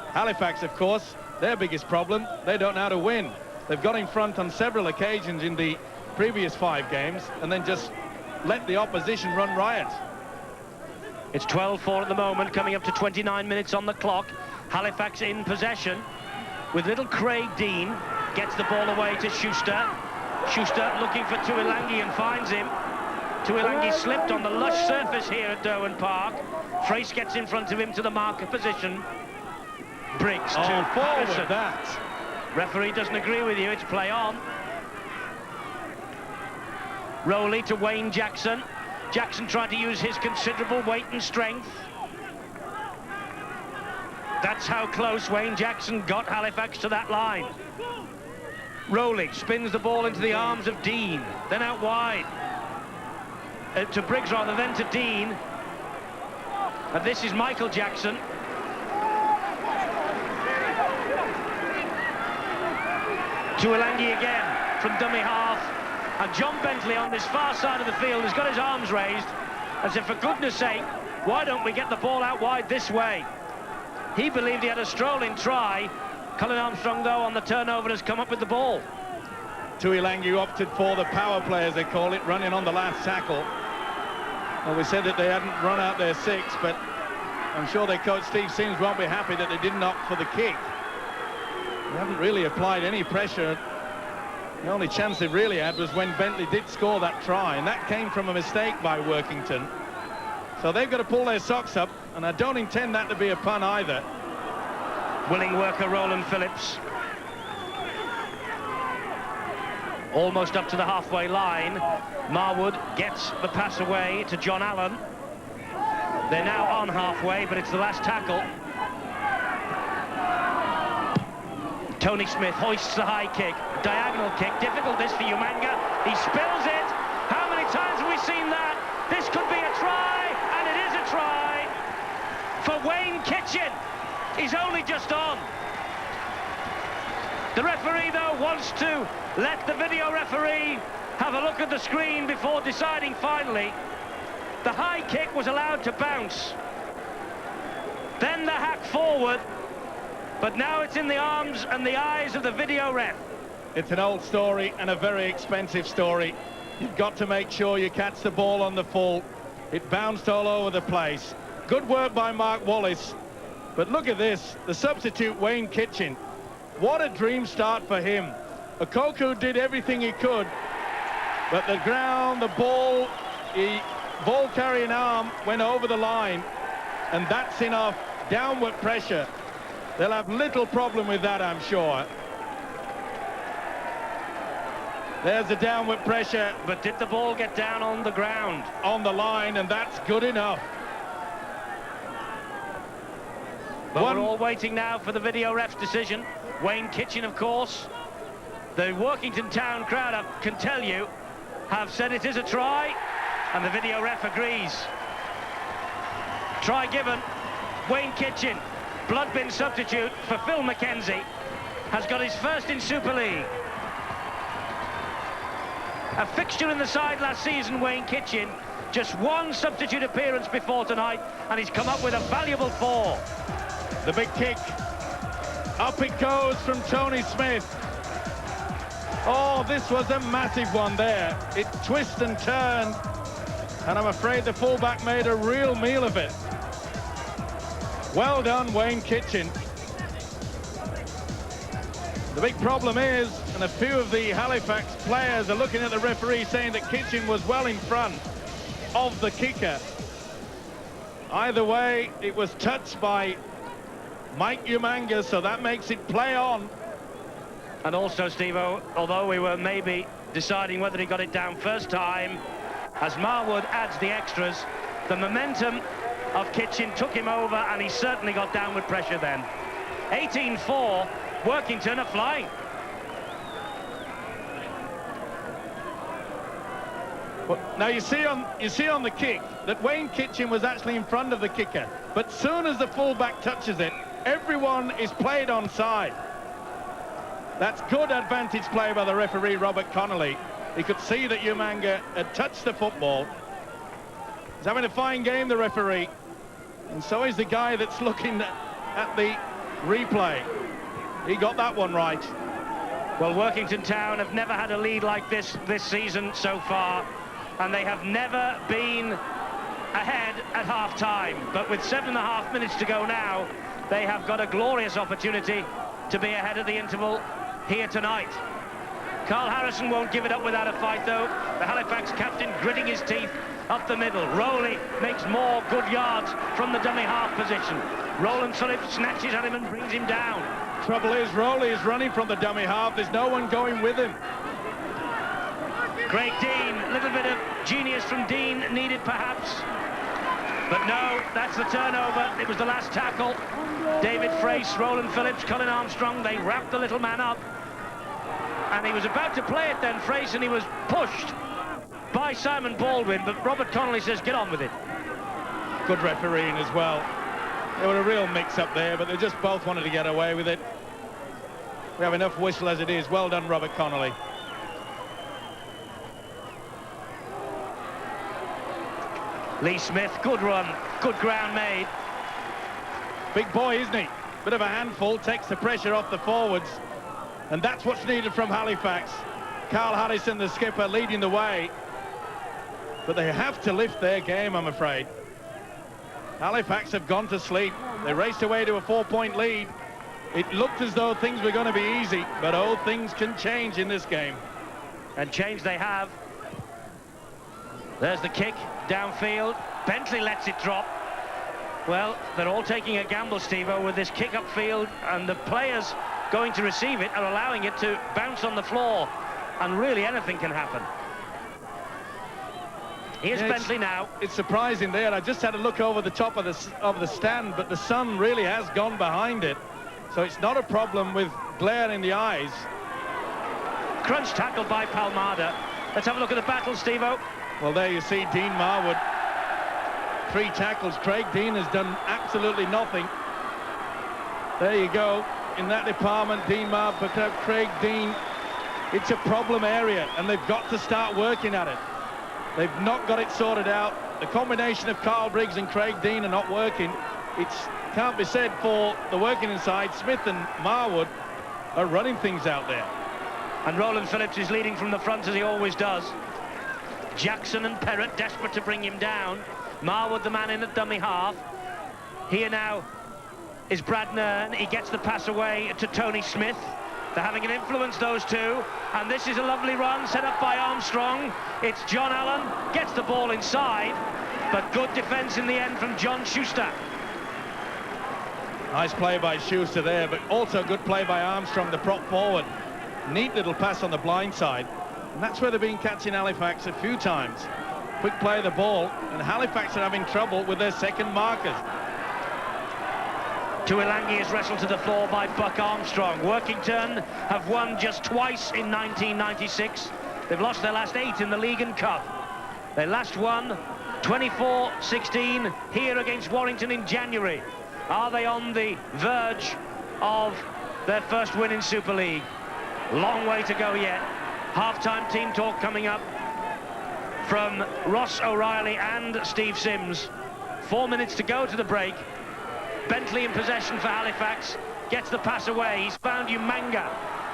Halifax, of course, their biggest problem, they don't know how to win. They've got in front on several occasions in the previous 5 games and then just let the opposition run riot. It's 12-4 at the moment, coming up to 29 minutes on the clock. Halifax in possession with little Craig Dean. Gets the ball away to Schuster. Schuster looking for Tuilangi and finds him. Tuilangi slipped on the lush surface here at Derwent Park. Frace gets in front of him to the marker position. Briggs to Harrison. That. Referee doesn't agree with you, it's play on. Rowley to Wayne Jackson. Jackson tried to use his considerable weight and strength. That's how close Wayne Jackson got Halifax to that line. Rowley spins the ball into the arms of Dean, then out wide. To Briggs rather, then to Dean. And this is Michael Jackson. Tuilangi again from dummy half, and John Bentley on this far side of the field has got his arms raised as if, for goodness sake, why don't we get the ball out wide this way? He believed he had a strolling try. Colin Armstrong, though, on the turnover has come up with the ball. Tuilangi opted for the power play, as they call it, running on the last tackle. Well, we said that they hadn't run out their 6, but I'm sure their coach Steve Sims won't be happy that they didn't opt for the kick. They haven't really applied any pressure. The only chance they really had was when Bentley did score that try, and that came from a mistake by Workington. So they've got to pull their socks up, and I don't intend that to be a pun either. Willing worker Roland Phillips. Almost up to the halfway line. Marwood gets the pass away to John Allen. They're now on halfway, but it's the last tackle. Tony Smith hoists the high kick, diagonal kick, difficult this for Umanga. He spills it. How many times have we seen that? This could be a try, and it is a try for Wayne Kitchen. He's only just on. The referee, though, wants to let the video referee have a look at the screen before deciding finally. The high kick was allowed to bounce. Then the hack forward. But now it's in the arms and the eyes of the video ref. It's an old story and a very expensive story. You've got to make sure you catch the ball on the full. It bounced all over the place. Good work by Mark Wallace. But look at this, the substitute Wayne Kitchen. What a dream start for him. Okoku did everything he could, but the ground, the ball, ball carrying arm went over the line, and that's enough downward pressure. They'll have little problem with that, I'm sure. There's the downward pressure. But did the ball get down on the ground? On the line, and that's good enough. But we're all waiting now for the video ref's decision. Wayne Kitchen, of course. The Workington Town crowd, I can tell you, have said it is a try, and the video ref agrees. Try given. Wayne Kitchen, blood bin substitute for Phil McKenzie, has got his first in Super League. A fixture in the side last season, Wayne Kitchen. Just one substitute appearance before tonight, and he's come up with a valuable 4. The big kick. Up it goes from Tony Smith. Oh, this was a massive one there. It twisted and turned, and I'm afraid the fullback made a real meal of it. Well done, Wayne Kitchen. The big problem is, and a few of the Halifax players are looking at the referee saying that Kitchen was well in front of the kicker. Either way, it was touched by Mike Umanga, so that makes it play on. And also, Steve-O, although we were maybe deciding whether he got it down first time, as Marwood adds the extras, the momentum of Kitchen took him over, and he certainly got downward pressure then. 18-4, Workington are flying. Well, now you see on the kick that Wayne Kitchen was actually in front of the kicker, but soon as the fullback touches it, everyone is played onside. That's good advantage play by the referee, Robert Connolly. He could see that Umanga had touched the football. He's having a fine game, the referee, and so is the guy that's looking at the replay. He got that one right. Well, Workington Town have never had a lead like this season so far, and they have never been ahead at half-time. But with 7.5 minutes to go now, they have got a glorious opportunity to be ahead of the interval here tonight. Carl Harrison won't give it up without a fight, though. The Halifax captain gritting his teeth up the middle. Rowley makes more good yards from the dummy half position. Roland Phillips snatches at him and brings him down. Trouble is, Rowley is running from the dummy half. There's no one going with him. Craig Dean, a little bit of genius from Dean needed perhaps. But no, that's the turnover. It was the last tackle. David Frace, Roland Phillips, Colin Armstrong, they wrapped the little man up. And he was about to play it then, Frace, and he was pushed by Simon Baldwin, but Robert Connolly says, get on with it. Good refereeing as well. There were a real mix-up there, but they just both wanted to get away with it. We have enough whistle as it is. Well done, Robert Connolly. Lee Smith, good run, good ground made. Big boy, isn't he? Bit of a handful, takes the pressure off the forwards. And that's what's needed from Halifax. Carl Harrison, the skipper, leading the way. But they have to lift their game, I'm afraid. Halifax have gone to sleep. They raced away to a 4-point lead. It looked as though things were going to be easy, but all things can change in this game. And change they have. There's the kick downfield. Bentley lets it drop. Well, they're all taking a gamble, Steve-O, with this kick upfield, and the players going to receive it are allowing it to bounce on the floor, and really anything can happen. Here's Bentley now. It's surprising there. I just had a look over the top of the stand, but the sun really has gone behind it, so it's not a problem with glare in the eyes. Crunch tackle by Palmada. Let's have a look at the battle, Steve-O. Well, there you see Dean Marwood. 3 tackles. Craig Dean has done absolutely nothing. There you go. In that department, Dean Marwood, but Craig Dean, it's a problem area, and they've got to start working at it. They've not got it sorted out. The combination of Carl Briggs and Craig Dean are not working. It can't be said for the working inside. Smith and Marwood are running things out there. And Roland Phillips is leading from the front, as he always does. Jackson and Perrott desperate to bring him down. Marwood, the man in at dummy half. Here now is Brad Nairn. He gets the pass away to Tony Smith. They're having an influence, those two, and this is a lovely run set up by Armstrong. It's John Allen, gets the ball inside, but good defence in the end from John Schuster. Nice play by Schuster there, but also good play by Armstrong, the prop forward. Neat little pass on the blind side, and that's where they've been catching Halifax a few times. Quick play of the ball, and Halifax are having trouble with their second markers. Tuilangi is wrestled to the floor by Buck Armstrong. Workington have won just twice in 1996. They've lost their last 8 in the league and cup. They last won 24-16 here against Warrington in January. Are they on the verge of their first win in Super League? Long way to go yet. Half-time team talk coming up from Ross O'Reilly and Steve Sims. 4 minutes to go to the break. Bentley in possession for Halifax, gets the pass away. He's found Umanga.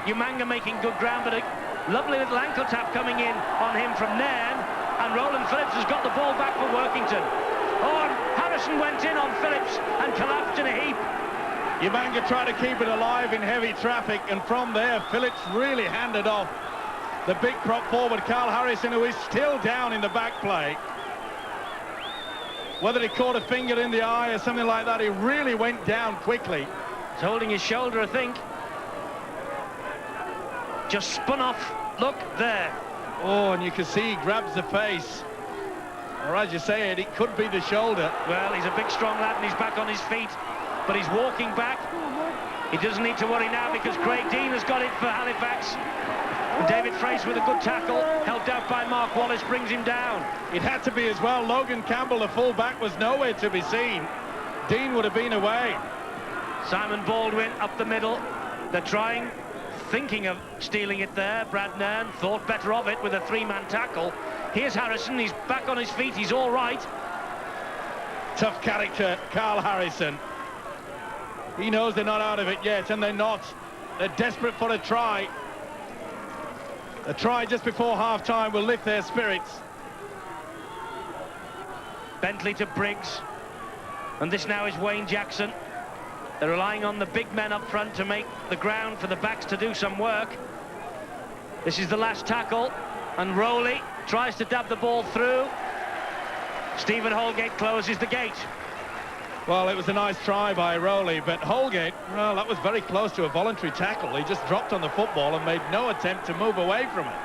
Umanga making good ground, but a lovely little ankle tap coming in on him from Nairn, and Roland Phillips has got the ball back for Workington. Oh, and Harrison went in on Phillips and collapsed in a heap. Umanga tried to keep it alive in heavy traffic, and from there Phillips really handed off the big prop forward Carl Harrison, who is still down in the back play. Whether he caught a finger in the eye or something like that, he really went down quickly. He's holding his shoulder, I think. Just spun off. Look there. Oh, and you can see he grabs the face. Or as you say it could be the shoulder. Well, he's a big, strong lad, and he's back on his feet. But he's walking back. He doesn't need to worry now because Craig Dean has got it for Halifax. And David Fraser with a good tackle, helped out by Mark Wallace, brings him down. It had to be as well. Logan Campbell, the full-back, was nowhere to be seen. Dean would have been away. Simon Baldwin up the middle. They're thinking of stealing it there. Brad Nairn thought better of it with a 3-man tackle. Here's Harrison, he's back on his feet, he's all right. Tough character, Carl Harrison. He knows they're not out of it yet, and they're not. They're desperate for a try. A try just before half-time will lift their spirits. Bentley to Briggs. And this now is Wayne Jackson. They're relying on the big men up front to make the ground for the backs to do some work. This is the last tackle, and Rowley tries to dab the ball through. Stephen Holgate closes the gate. Well, it was a nice try by Rowley, but Holgate, well, that was very close to a voluntary tackle. He just dropped on the football and made no attempt to move away from it.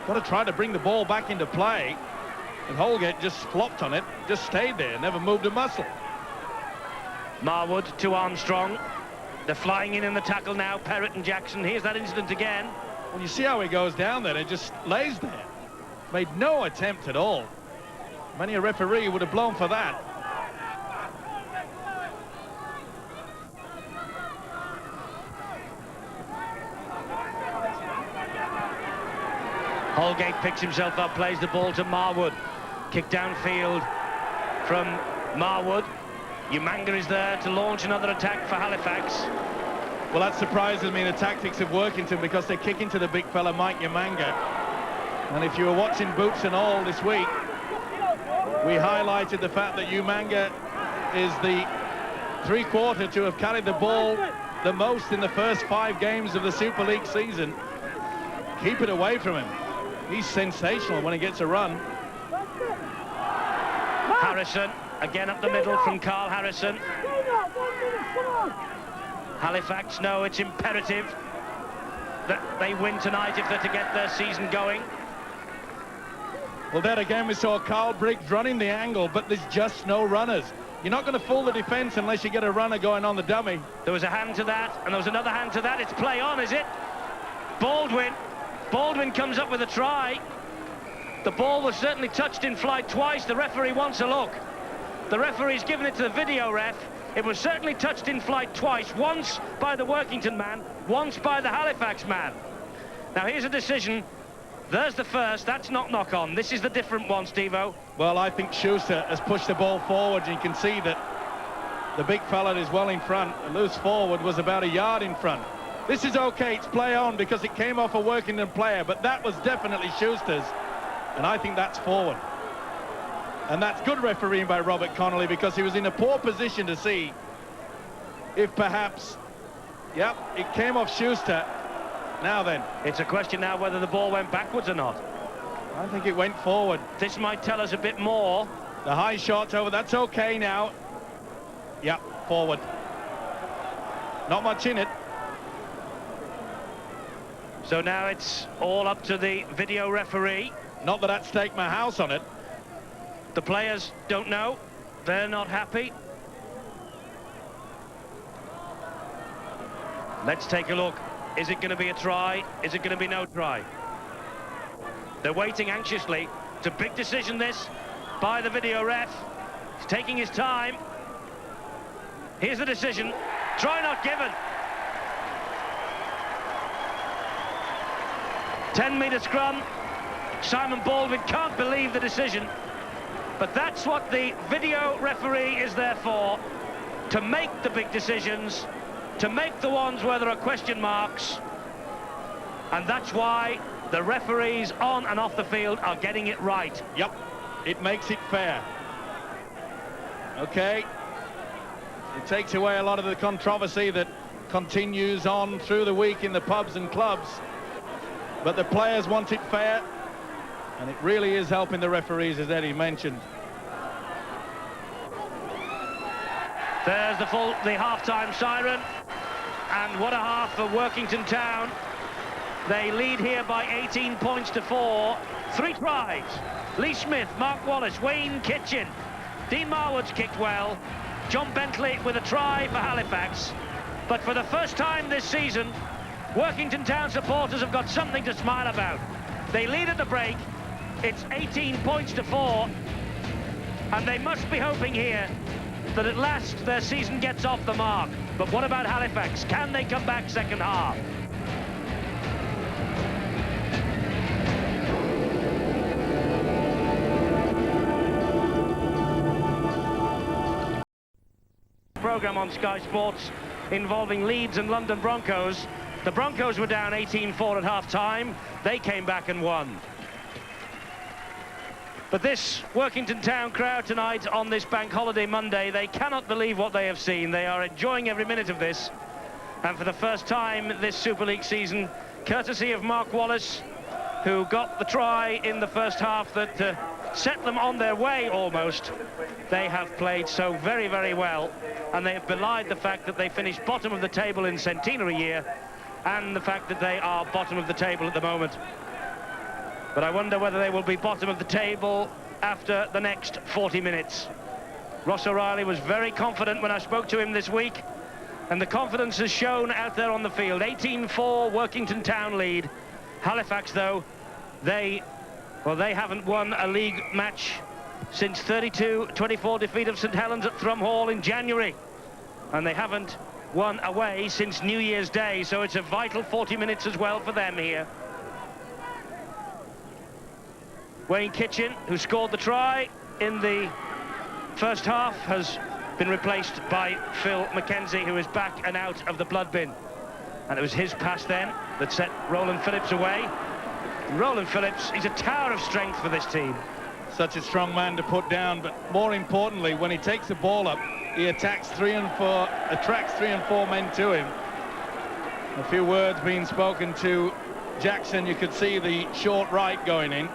Got to try to bring the ball back into play, and Holgate just flopped on it, just stayed there, never moved a muscle. Marwood to Armstrong. They're flying in the tackle now, Perrott and Jackson. Here's that incident again. Well, you see how he goes down there and just lays there. Made no attempt at all. Many a referee would have blown for that. Holgate picks himself up, plays the ball to Marwood. Kick downfield from Marwood. Umanga is there to launch another attack for Halifax. Well, that surprises me, the tactics of Workington, because they're kicking to the big fella, Mike Umanga. And if you were watching Boots and All this week, we highlighted the fact that Umanga is the three-quarter to have carried the ball the most in the first 5 games of the Super League season. Keep it away from him. He's sensational when he gets a run. Harrison, again up the middle from Carl Harrison. Halifax know it's imperative that they win tonight if they're to get their season going. Well, there again we saw Carl Briggs running the angle, but there's just no runners. You're not going to fool the defence unless you get a runner going on the dummy. There was a hand to that, and there was another hand to that. It's play on, is it? Baldwin comes up with a try. The ball was certainly touched in flight twice. The referee wants a look. The referee's given it to the video ref. It was certainly touched in flight twice, once by the Workington man, once by the Halifax man. Now here's a decision. There's the first, that's not knock-on. This is the different one, Steve-O. Well, I think Schuster has pushed the ball forward, and you can see that the big fella is well in front. A loose forward was about a yard in front. This is okay, it's play on because it came off a Workington player, but that was definitely Schuster's, and I think that's forward. And that's good refereeing by Robert Connolly, because he was in a poor position to see if perhaps Yep, it came off Schuster. Now then. It's a question now whether the ball went backwards or not. I think it went forward. This might tell us a bit more. The high shot over, that's okay now. Yep, forward. Not much in it. So now it's all up to the video referee. Not that I'd stake my house on it. The players don't know. They're not happy. Let's take a look. Is it going to be a try? Is it going to be no try? They're waiting anxiously. It's a big decision, this, by the video ref. He's taking his time. Here's the decision. Try not given. 10-metre scrum. Simon Baldwin can't believe the decision. But that's what the video referee is there for. To make the big decisions. To make the ones where there are question marks. And that's why the referees on and off the field are getting it right. Yep, it makes it fair. Okay. It takes away a lot of the controversy that continues on through the week in the pubs and clubs. But the players want it fair. And it really is helping the referees, as Eddie mentioned. There's the half-time siren. And what a half for Workington Town. They lead here by 18 points to 4. 3 tries. Lee Smith, Mark Wallace, Wayne Kitchen. Dean Marwood's kicked well. John Bentley with a try for Halifax. But for the first time this season, Workington Town supporters have got something to smile about. They lead at the break. It's 18 points to 4. And they must be hoping here that at last their season gets off the mark. But what about Halifax? Can they come back second half? Program on Sky Sports involving Leeds and London Broncos. The Broncos were down 18-4 at half-time. They came back and won. But this Workington Town crowd tonight on this Bank Holiday Monday, they cannot believe what they have seen. They are enjoying every minute of this. And for the first time this Super League season, courtesy of Mark Wallace, who got the try in the first half that set them on their way almost, they have played so very, very well. And they have belied the fact that they finished bottom of the table in centenary year and the fact that they are bottom of the table at the moment. But I wonder whether they will be bottom of the table after the next 40 minutes. Ross O'Reilly was very confident when I spoke to him this week, and the confidence has shown out there on the field. 18-4 Workington Town lead. Halifax, though, they haven't won a league match since 32-24 defeat of St Helens at Thrum Hall in January. And they haven't won away since New Year's Day, so it's a vital 40 minutes as well for them here. Wayne Kitchen, who scored the try in the first half, has been replaced by Phil McKenzie, who is back and out of the blood bin. And it was his pass then that set Roland Phillips away. Roland Phillips, he's a tower of strength for this team. Such a strong man to put down, but more importantly, when he takes the ball up, he attracts 3 and 4 men to him. A few words being spoken to Jackson. You could see the short right going in.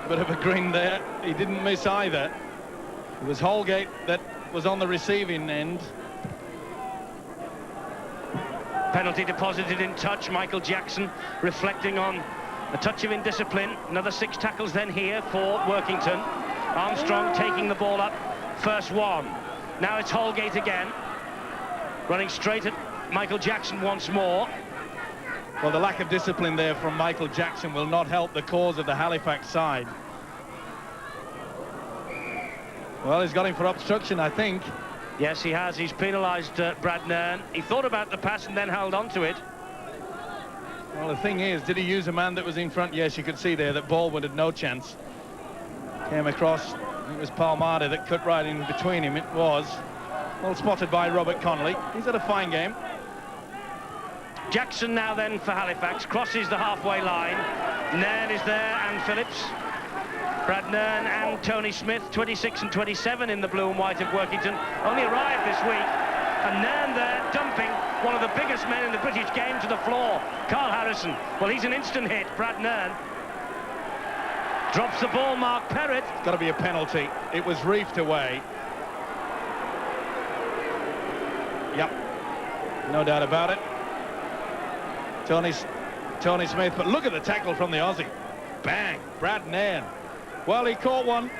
Bit of a grin there. He didn't miss either. It was Holgate that was on the receiving end. Penalty deposited in touch. Michael Jackson reflecting on a touch of indiscipline. Another 6 tackles then here for Workington. Armstrong taking the ball up. First one. Now it's Holgate again. Running straight at Michael Jackson once more. Well, the lack of discipline there from Michael Jackson will not help the cause of the Halifax side. Well, he's got him for obstruction, I think. Yes, he has. He's penalised Brad Nairn. He thought about the pass and then held on to it. Well, the thing is, did he use a man that was in front? Yes, you could see there that Baldwin had no chance. Came across, it was Palmada that cut right in between him. It was. Well spotted by Robert Connolly. He's had a fine game. Jackson now then for Halifax, crosses the halfway line. Nairn is there and Phillips. Brad Nairn and Tony Smith, 26 and 27 in the blue and white of Workington, only arrived this week. And Nairn there dumping one of the biggest men in the British game to the floor. Carl Harrison. Well, he's an instant hit, Brad Nairn. Drops the ball, Mark Perrott. It's got to be a penalty. It was reefed away. Yep. No doubt about it. Tony Smith, but look at the tackle from the Aussie. Bang, Brad Nairn. Well, he caught one.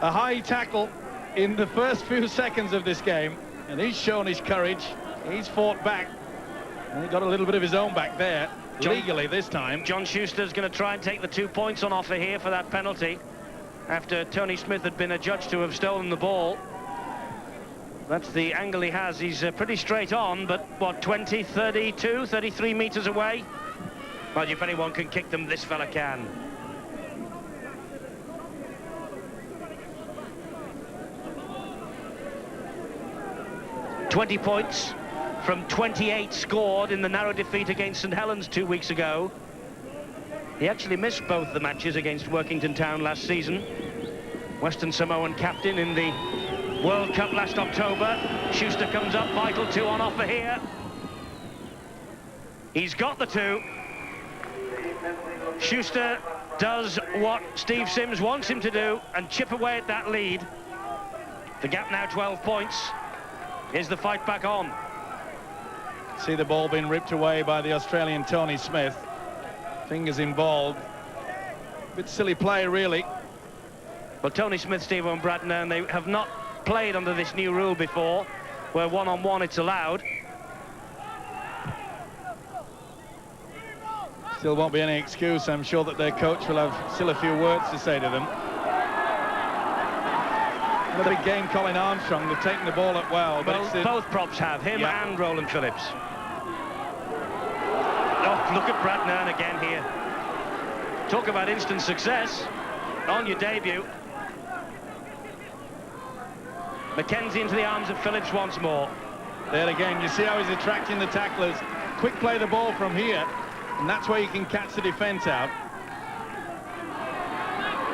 A high tackle in the first few seconds of this game, and he's shown his courage. He's fought back, and he got a little bit of his own back there, legally this time. John Schuster's going to try and take the 2 points on offer here for that penalty, after Tony Smith had been adjudged to have stolen the ball. That's the angle he has. He's pretty straight on, but what, 20, 32, 33 metres away? Well, if anyone can kick them, this fella can. ...20 points from 28 scored in the narrow defeat against St Helens 2 weeks ago. He actually missed both the matches against Workington Town last season. Western Samoan captain in the World Cup last October. Schuster comes up, vital 2 on offer here. He's got the 2. Schuster does what Steve Sims wants him to do and chip away at that lead. The gap now 12 points. Is the fight back on? See the ball being ripped away by the Australian Tony Smith. Fingers involved. Bit silly play, really. Well, Tony Smith, Steve and Brad Nairn, they have not played under this new rule before, where one-on-one it's allowed. Still won't be any excuse. I'm sure that their coach will have still a few words to say to them. The big game, Colin Armstrong, they've taken the ball up well. But both props have, him and Roland Phillips. Oh, look at Brad Nairn again here. Talk about instant success on your debut. Mackenzie into the arms of Phillips once more. There again, you see how he's attracting the tacklers. Quick play the ball from here, and that's where you can catch the defence out.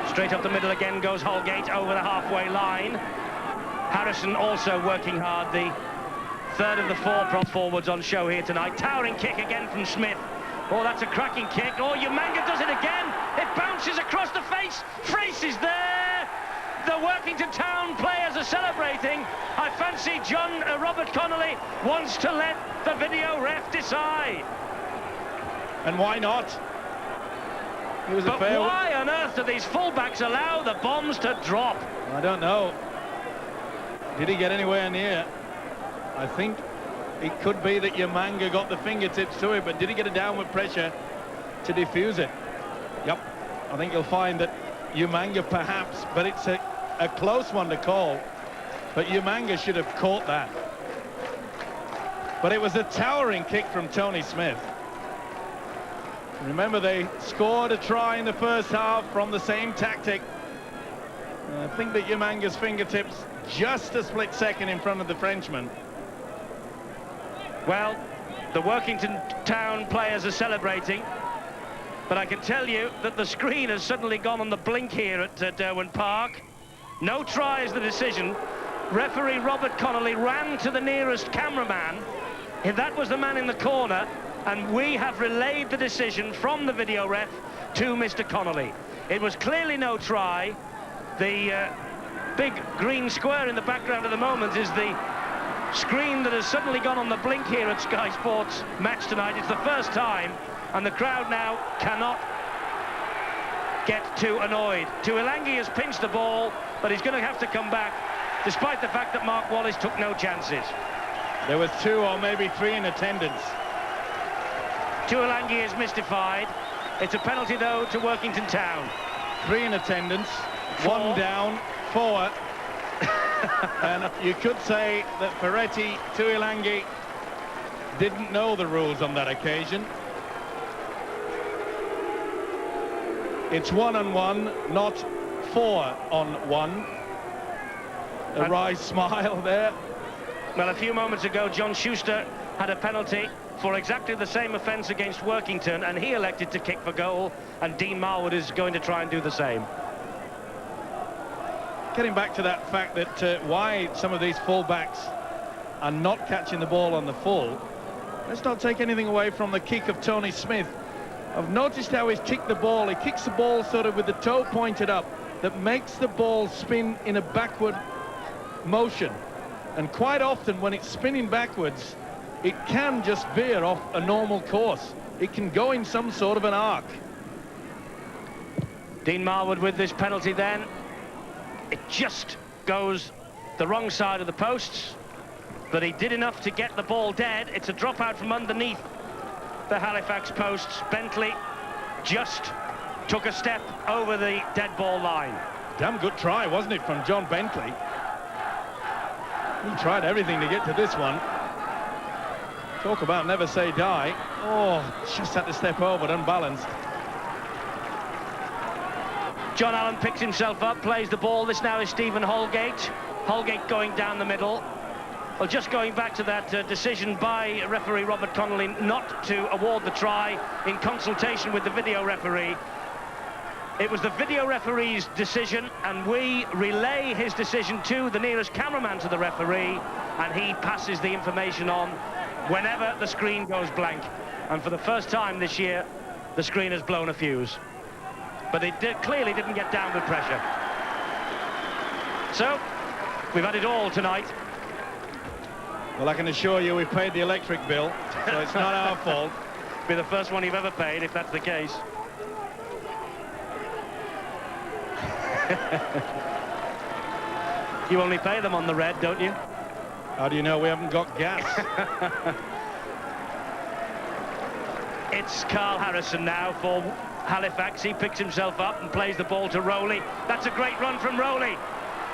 Straight up the middle again goes Holgate over the halfway line. Harrison also working hard, the third of the 4 prop forwards on show here tonight. Towering kick again from Smith. Oh, that's a cracking kick. Oh, Umanga does it again. It bounces across the face. Frace is there. The Workington Town players are celebrating. I fancy Robert Connolly wants to let the video ref decide. And why not? But why on earth do these fullbacks allow the bombs to drop? I don't know. Did he get anywhere near? I think it could be that Umanga got the fingertips to it, but did he get a downward pressure to defuse it? Yep. I think you'll find that Umanga perhaps, but it's a close one to call. But Umanga should have caught that. But it was a towering kick from Tony Smith. Remember, they scored a try in the first half from the same tactic. I think that Umanga's fingertips just a split second in front of the Frenchman. Well, the Workington Town players are celebrating, but I can tell you that the screen has suddenly gone on the blink here at Derwent Park. No try is the decision. Referee Robert Connolly ran to the nearest cameraman. That was the man in the corner. And we have relayed the decision from the video ref to Mr. Connolly. It was clearly no try. The big green square in the background at the moment is the screen that has suddenly gone on the blink here at Sky Sports match tonight. It's the first time, and the crowd now cannot get too annoyed. Tuilangi has pinched the ball, but he's going to have to come back, despite the fact that Mark Wallace took no chances. There was 2 or maybe 3 in attendance. Tuilangi is mystified. It's a penalty, though, to Workington Town. 3 in attendance, 4. 1 down, 4. And you could say that Ferretti, Tuilangi didn't know the rules on that occasion. It's 1-on-1, not 4-on-1. A wry smile there. Well, a few moments ago, John Schuster had a penalty for exactly the same offence against Workington, and he elected to kick for goal, and Dean Marwood is going to try and do the same. Getting back to that fact that why some of these fullbacks and not catching the ball on the full. Let's not take anything away from the kick of Tony Smith. I've noticed how he's kicked the ball. He kicks the ball sort of with the toe pointed up, that makes the ball spin in a backward motion. And quite often when it's spinning backwards, it can just veer off a normal course. It can go in some sort of an arc. Dean Marwood with this penalty then. It just goes the wrong side of the posts, but he did enough to get the ball dead. It's a dropout from underneath the Halifax posts. Bentley just took a step over the dead ball line. Damn good try, wasn't it, from John Bentley? He tried everything to get to this one. Talk about never say die. Oh, just had to step over, unbalanced. John Allen picks himself up, plays the ball. This now is Stephen Holgate. Holgate going down the middle. Well, just going back to that decision by referee Robert Connolly not to award the try in consultation with the video referee. It was the video referee's decision, and we relay his decision to the nearest cameraman to the referee, and he passes the information on whenever the screen goes blank. And for the first time this year, the screen has blown a fuse. But it clearly didn't get down with pressure. So, we've had it all tonight. Well, I can assure you we've paid the electric bill, so it's not our fault. Be the first one you've ever paid, if that's the case. You only pay them on the red, don't you? How do you know we haven't got gas? It's Carl Harrison now for Halifax. He picks himself up and plays the ball to Rowley. That's a great run from Rowley.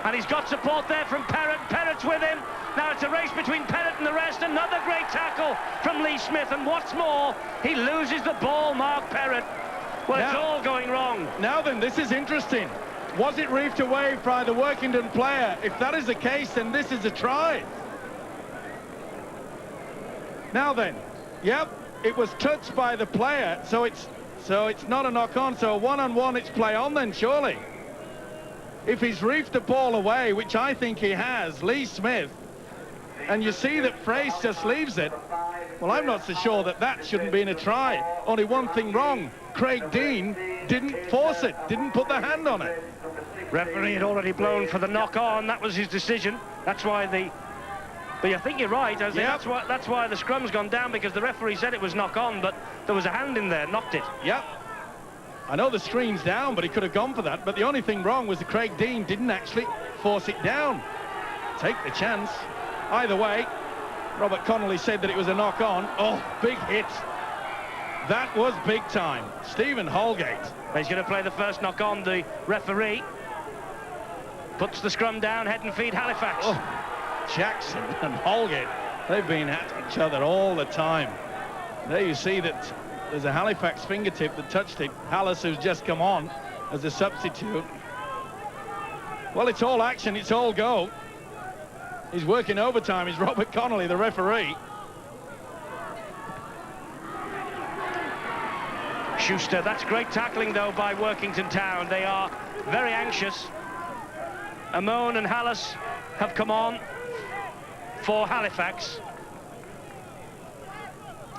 And he's got support there from Perrott. Perrott's with him. Now it's a race between Perrott and the rest. Another great tackle from Lee Smith. And what's more, he loses the ball, Mark Perrott. Well, it's all going wrong. Now then, this is interesting. Was it reefed away by the Workington player? If that is the case, then this is a try. Now then, yep, it was touched by the player, so it's not a knock-on. So one-on-one, it's play on then, surely. If he's reefed the ball away, which I think he has, Lee Smith, and you see that Frace just leaves it, well, I'm not so sure that that shouldn't be in a try. Only one thing wrong. Craig Dean didn't force it, didn't put the hand on it. Referee had already blown for the knock-on. That was his decision. That's why the... But I think you're right. I think that's why the scrum's gone down, because the referee said it was knock-on, but there was a hand in there, knocked it. Yep. I know the screen's down, but he could have gone for that. But the only thing wrong was that Craig Dean didn't actually force it down. Take the chance. Either way, Robert Connolly said that it was a knock-on. Oh, big hit. That was big time. Stephen Holgate. He's going to play the first knock-on. The referee puts the scrum down, head and feet Halifax. Oh, Jackson and Holgate, they've been at each other all the time. There you see that there's a Halifax fingertip that touched it. Hallis, who's just come on as a substitute. Well, it's all action, it's all go. He's working overtime. He's Robert Connolly, the referee. Schuster, that's great tackling though by Workington Town. They are very anxious. Amon and Hallis have come on for Halifax.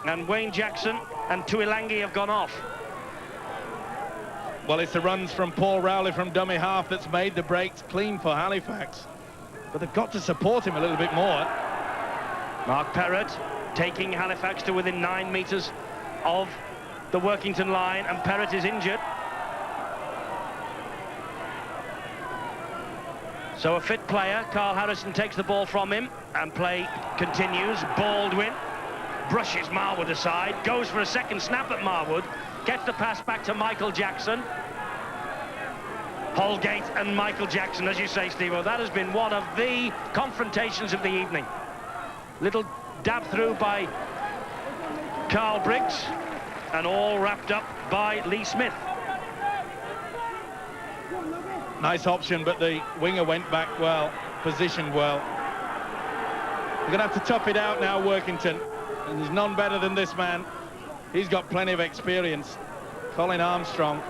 And Wayne Jackson and Tuilangi have gone off. Well, it's the runs from Paul Rowley from dummy half that's made the breaks clean for Halifax. But they've got to support him a little bit more. Mark Perrott taking Halifax to within 9 meters of the Workington line, and Perrott is injured. So a fit player, Carl Harrison, takes the ball from him, and play continues. Baldwin brushes Marwood aside, goes for a second snap at Marwood, gets the pass back to Michael Jackson. Holgate and Michael Jackson, as you say, Steve-O, that has been one of the confrontations of the evening. Little dab through by Carl Briggs, and all wrapped up by Lee Smith. Nice option, but the winger went back well, positioned well. You're going to have to tough it out now, Workington. And there's none better than this man. He's got plenty of experience. Colin Armstrong,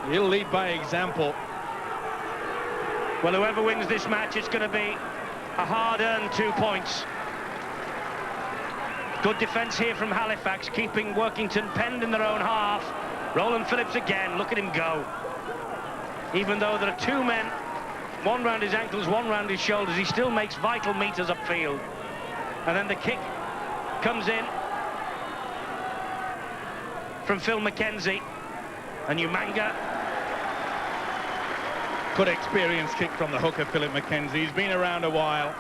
he'll lead by example. Well, whoever wins this match, it's going to be a hard-earned 2 points Good defence here from Halifax, keeping Workington penned in their own half. Roland Phillips again, look at him go. Even though there are two men, one round his ankles, one round his shoulders, he still makes vital meters upfield. And then the kick comes in from Phil McKenzie, and Umanga. Good experienced kick from the hooker, Philip McKenzie. He's been around a while.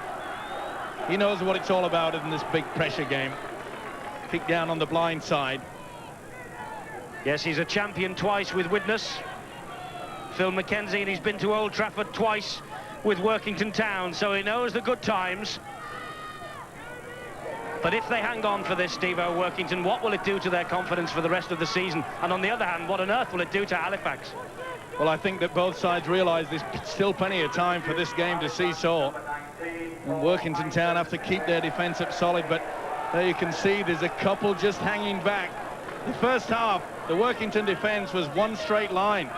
He knows what it's all about in this big pressure game. Kick down on the blind side. Yes, he's a champion twice with Widnes, Phil McKenzie, and he's been to Old Trafford twice with Workington Town, so he knows the good times. But if they hang on for this, Steve-O, Workington, what will it do to their confidence for the rest of the season? And on the other hand, what on earth will it do to Halifax? Well, I think that both sides realise there's still plenty of time for this game to seesaw. And Workington Town have to keep their defence up solid, but there you can see there's a couple just hanging back. The first half, the Workington defence was one straight line.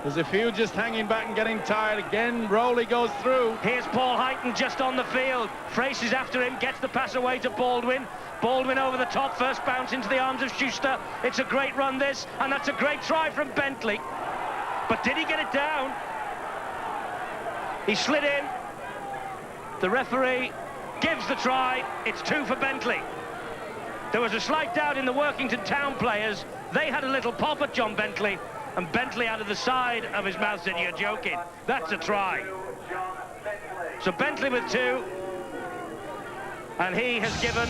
There's a few just hanging back and getting tired. Again, Rowley goes through. Here's Paul Heighton just on the field. Frace after him, gets the pass away to Baldwin. Baldwin over the top, first bounce into the arms of Schuster. It's a great run, this, and that's a great try from Bentley. But did he get it down? He slid in. The referee gives the try. It's 2 for Bentley. There was a slight doubt in the Workington Town players. They had a little pop at John Bentley, and Bentley out of the side of his mouth said, "You're joking." That's a try. So Bentley with 2, and he has given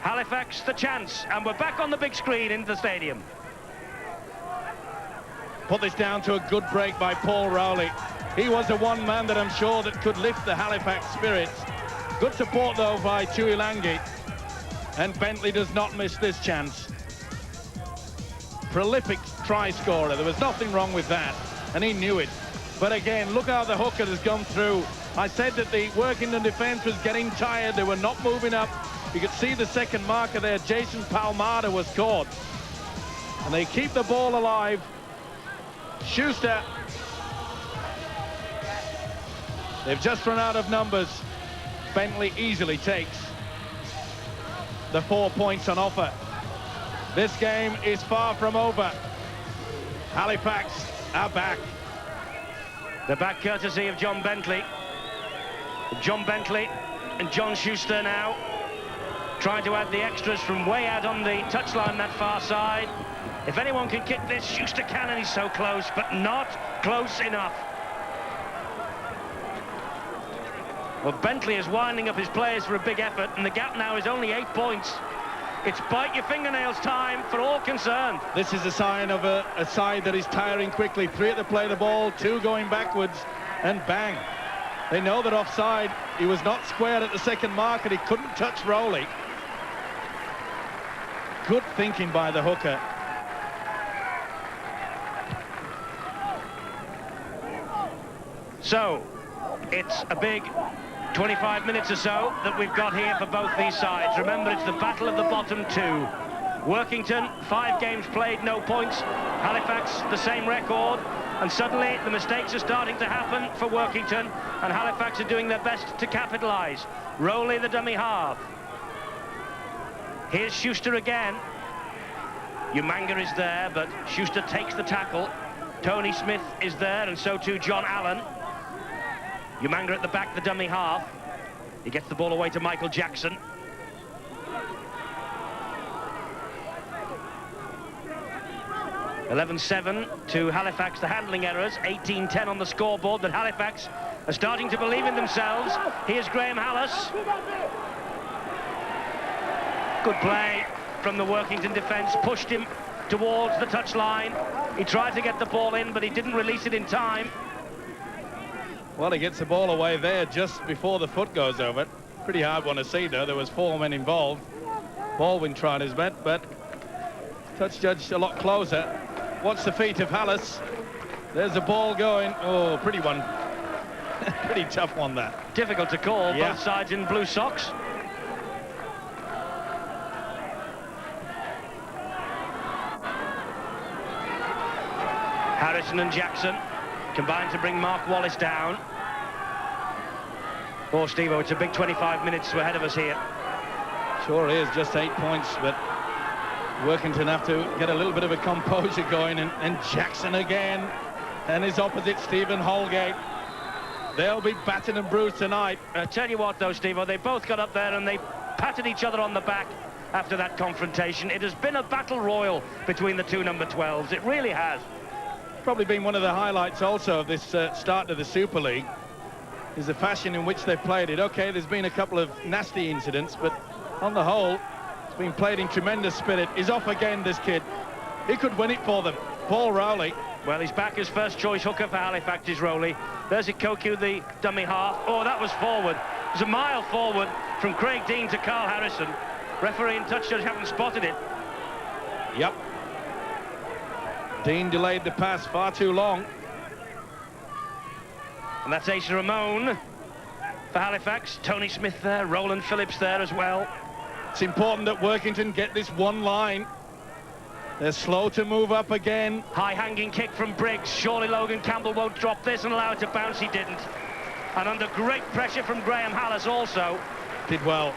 Halifax the chance, and we're back on the big screen in the stadium. Put this down to a good break by Paul Rowley. He was the one man that I'm sure that could lift the Halifax spirits. Good support though by Tuilangi, and Bentley does not miss this chance. Prolific try scorer, there was nothing wrong with that, and he knew it. But again, look how the hooker has gone through. I said that the Workington defence was getting tired, they were not moving up. You could see the second marker there, Jason Palmada, was caught. And they keep the ball alive. Schuster. They've just run out of numbers. Bentley easily takes the 4 points on offer. This game is far from over. Halifax are back. They're back courtesy of John Bentley. John Bentley and John Schuster now trying to add the extras from way out on the touchline that far side. If anyone can kick this, Schuster can, and he's so close, but not close enough. Well, Bentley is winding up his players for a big effort, and the gap now is only 8 points. It's bite your fingernails time for all concerned. This is a sign of a side that is tiring quickly. 3 to play the ball, 2 going backwards, and bang. They know that offside. He was not square at the second mark, and he couldn't touch Rowley. Good thinking by the hooker. So, it's a big 25 minutes or so that we've got here for both these sides. Remember, it's the battle of the bottom 2. Workington, 5 games played, no points. Halifax, the same record. And suddenly, the mistakes are starting to happen for Workington, and Halifax are doing their best to capitalise. Rowley, the dummy half. Here's Schuster again. Umanga is there, but Schuster takes the tackle. Tony Smith is there, and so too John Allen. Umanga at the back, the dummy half. He gets the ball away to Michael Jackson. (11-7) to Halifax, the handling errors. 18-10 on the scoreboard, but Halifax are starting to believe in themselves. Here's Graham Hallis. Good play from the Workington defence, pushed him towards the touchline. He tried to get the ball in, but he didn't release it in time. Well, he gets the ball away there just before the foot goes over it. Pretty hard one to see, though. There was 4 men involved. Baldwin tried his best, but touch judge a lot closer. Watch the feet of Hallis. There's the ball going. Oh, pretty one. Pretty tough one, that. Difficult to call, yeah. Both sides in blue socks. Harrison and Jackson combined to bring Mark Wallace down. Oh, Steve-O, it's a big 25 minutes ahead of us here. Sure is, just 8 points, but Workington have to get a little bit of a composure going, and Jackson again, and his opposite, Stephen Holgate. They'll be battered and bruised tonight. I tell you what, though, Steve, they both got up there and they patted each other on the back after that confrontation. It has been a battle royal between the two number 12s. It really has. Probably been one of the highlights also of this start of the Super League is the fashion in which they've played it. Okay, there's been a couple of nasty incidents, but on the whole, it's been played in tremendous spirit. He's off again, this kid. He could win it for them. Paul Rowley. Well, he's back as first choice hooker for Halifax, is Rowley. There's Ikoku, the dummy half. Oh, that was forward. It was a mile forward from Craig Dean to Carl Harrison. Referee and touch judge haven't spotted it. Yep. Dean delayed the pass far too long. And that's Asa Ramon for Halifax. Tony Smith there, Roland Phillips there as well. It's important that Workington get this one line. They're slow to move up again. High-hanging kick from Briggs. Surely Logan Campbell won't drop this and allow it to bounce. He didn't. And under great pressure from Graham Hallis also. Did well.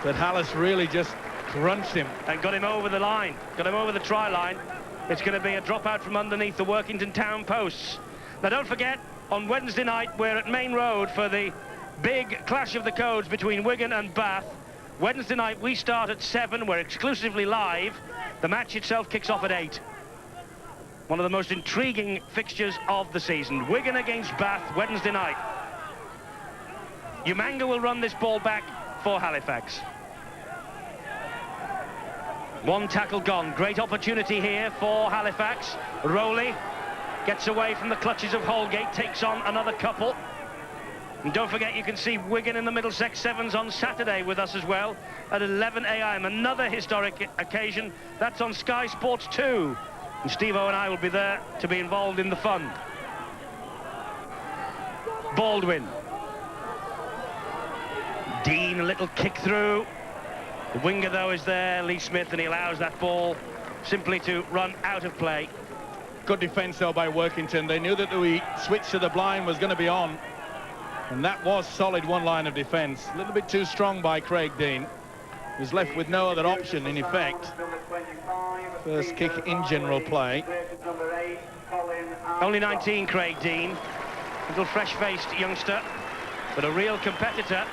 But Hallis really just crunched him. And got him over the line. Got him over the try line. It's going to be a dropout from underneath the Workington Town posts. Now, don't forget, on Wednesday night, we're at Main Road for the big clash of the codes between Wigan and Bath. Wednesday night, we start at 7. We're exclusively live. The match itself kicks off at 8. One of the most intriguing fixtures of the season. Wigan against Bath, Wednesday night. Umanga will run this ball back for Halifax. One tackle gone. Great opportunity here for Halifax. Rowley gets away from the clutches of Holgate, takes on another couple. And don't forget, you can see Wigan in the Middlesex Sevens on Saturday with us as well at 11 a.m. Another historic occasion. That's on Sky Sports 2. And Steve-O and I will be there to be involved in the fun. Baldwin. Dean, a little kick through. The winger, though, is there, Lee Smith, and he allows that ball simply to run out of play. Good defence, though, by Workington. They knew that the switch to the blind was going to be on. And that was solid one line of defence. A little bit too strong by Craig Dean. He was left with no other option, in effect. First kick in general play. Only 19, Craig Dean. Little fresh-faced youngster, but a real competitor.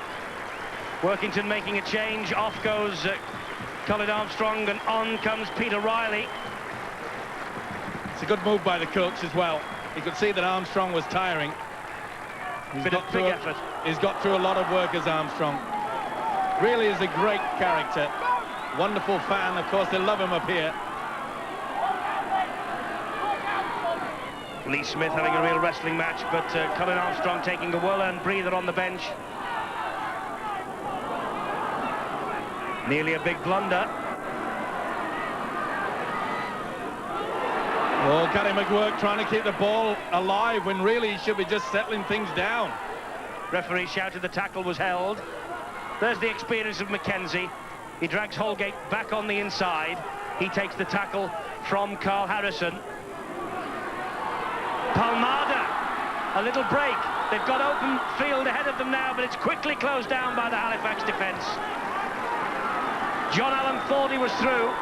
Workington making a change. Off goes Colin Armstrong, and on comes Peter Riley. It's a good move by the coach as well. You could see that Armstrong was tiring. He's got through a lot of work as Armstrong. Really is a great character. Wonderful fan. Of course, they love him up here. Lee Smith having a real wrestling match, but Colin Armstrong taking a well-earned breather on the bench. Nearly a big blunder. Oh, Gary McGuirk trying to keep the ball alive when really he should be just settling things down. Referee shouted the tackle was held. There's the experience of Mackenzie. He drags Holgate back on the inside. He takes the tackle from Carl Harrison. Palmada, a little break. They've got open field ahead of them now, but it's quickly closed down by the Halifax defence. John Allen thought he was through.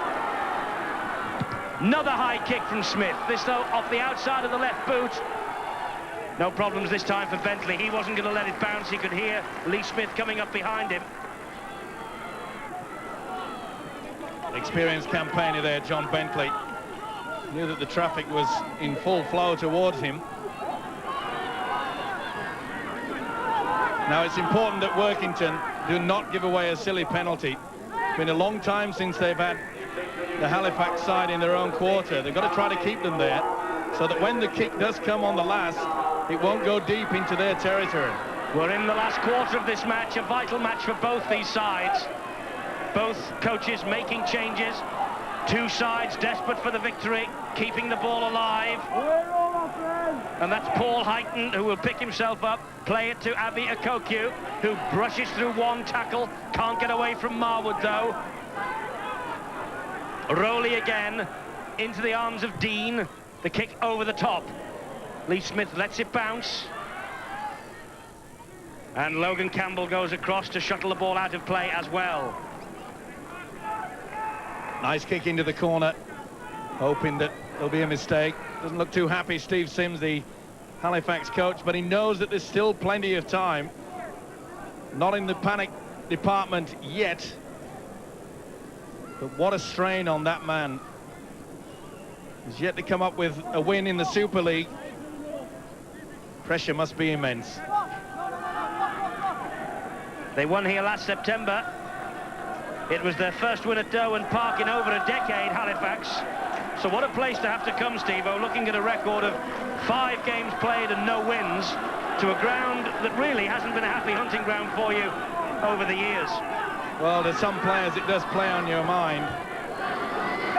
Another high kick from Smith. This, though, off the outside of the left boot. No problems this time for Bentley. He wasn't going to let it bounce. He could hear Lee Smith coming up behind him. Experienced campaigner there, John Bentley. Knew that the traffic was in full flow towards him. Now, it's important that Workington do not give away a silly penalty. It's been a long time since they've had the Halifax side in their own quarter. They've got to try to keep them there so that when the kick does come on the last, it won't go deep into their territory. We're in the last quarter of this match, a vital match for both these sides. Both coaches making changes. Two sides desperate for the victory, keeping the ball alive. And that's Paul Heighton, who will pick himself up, play it to Avi Ikoku, who brushes through one tackle, can't get away from Marwood, though. Rowley again, into the arms of Dean, the kick over the top. Lee Smith lets it bounce. And Logan Campbell goes across to shuttle the ball out of play as well. Nice kick into the corner, hoping that there'll be a mistake. Doesn't look too happy, Steve Sims, the Halifax coach, but he knows that there's still plenty of time. Not in the panic department yet. But what a strain on that man. He's yet to come up with a win in the Super League. Pressure must be immense. They won here last September. It was their first win at Derwent Park in over a decade, Halifax. So what a place to have to come, Steve-O, looking at a record of 5 games played and no wins, to a ground that really hasn't been a happy hunting ground for you over the years. Well, there's some players it does play on your mind.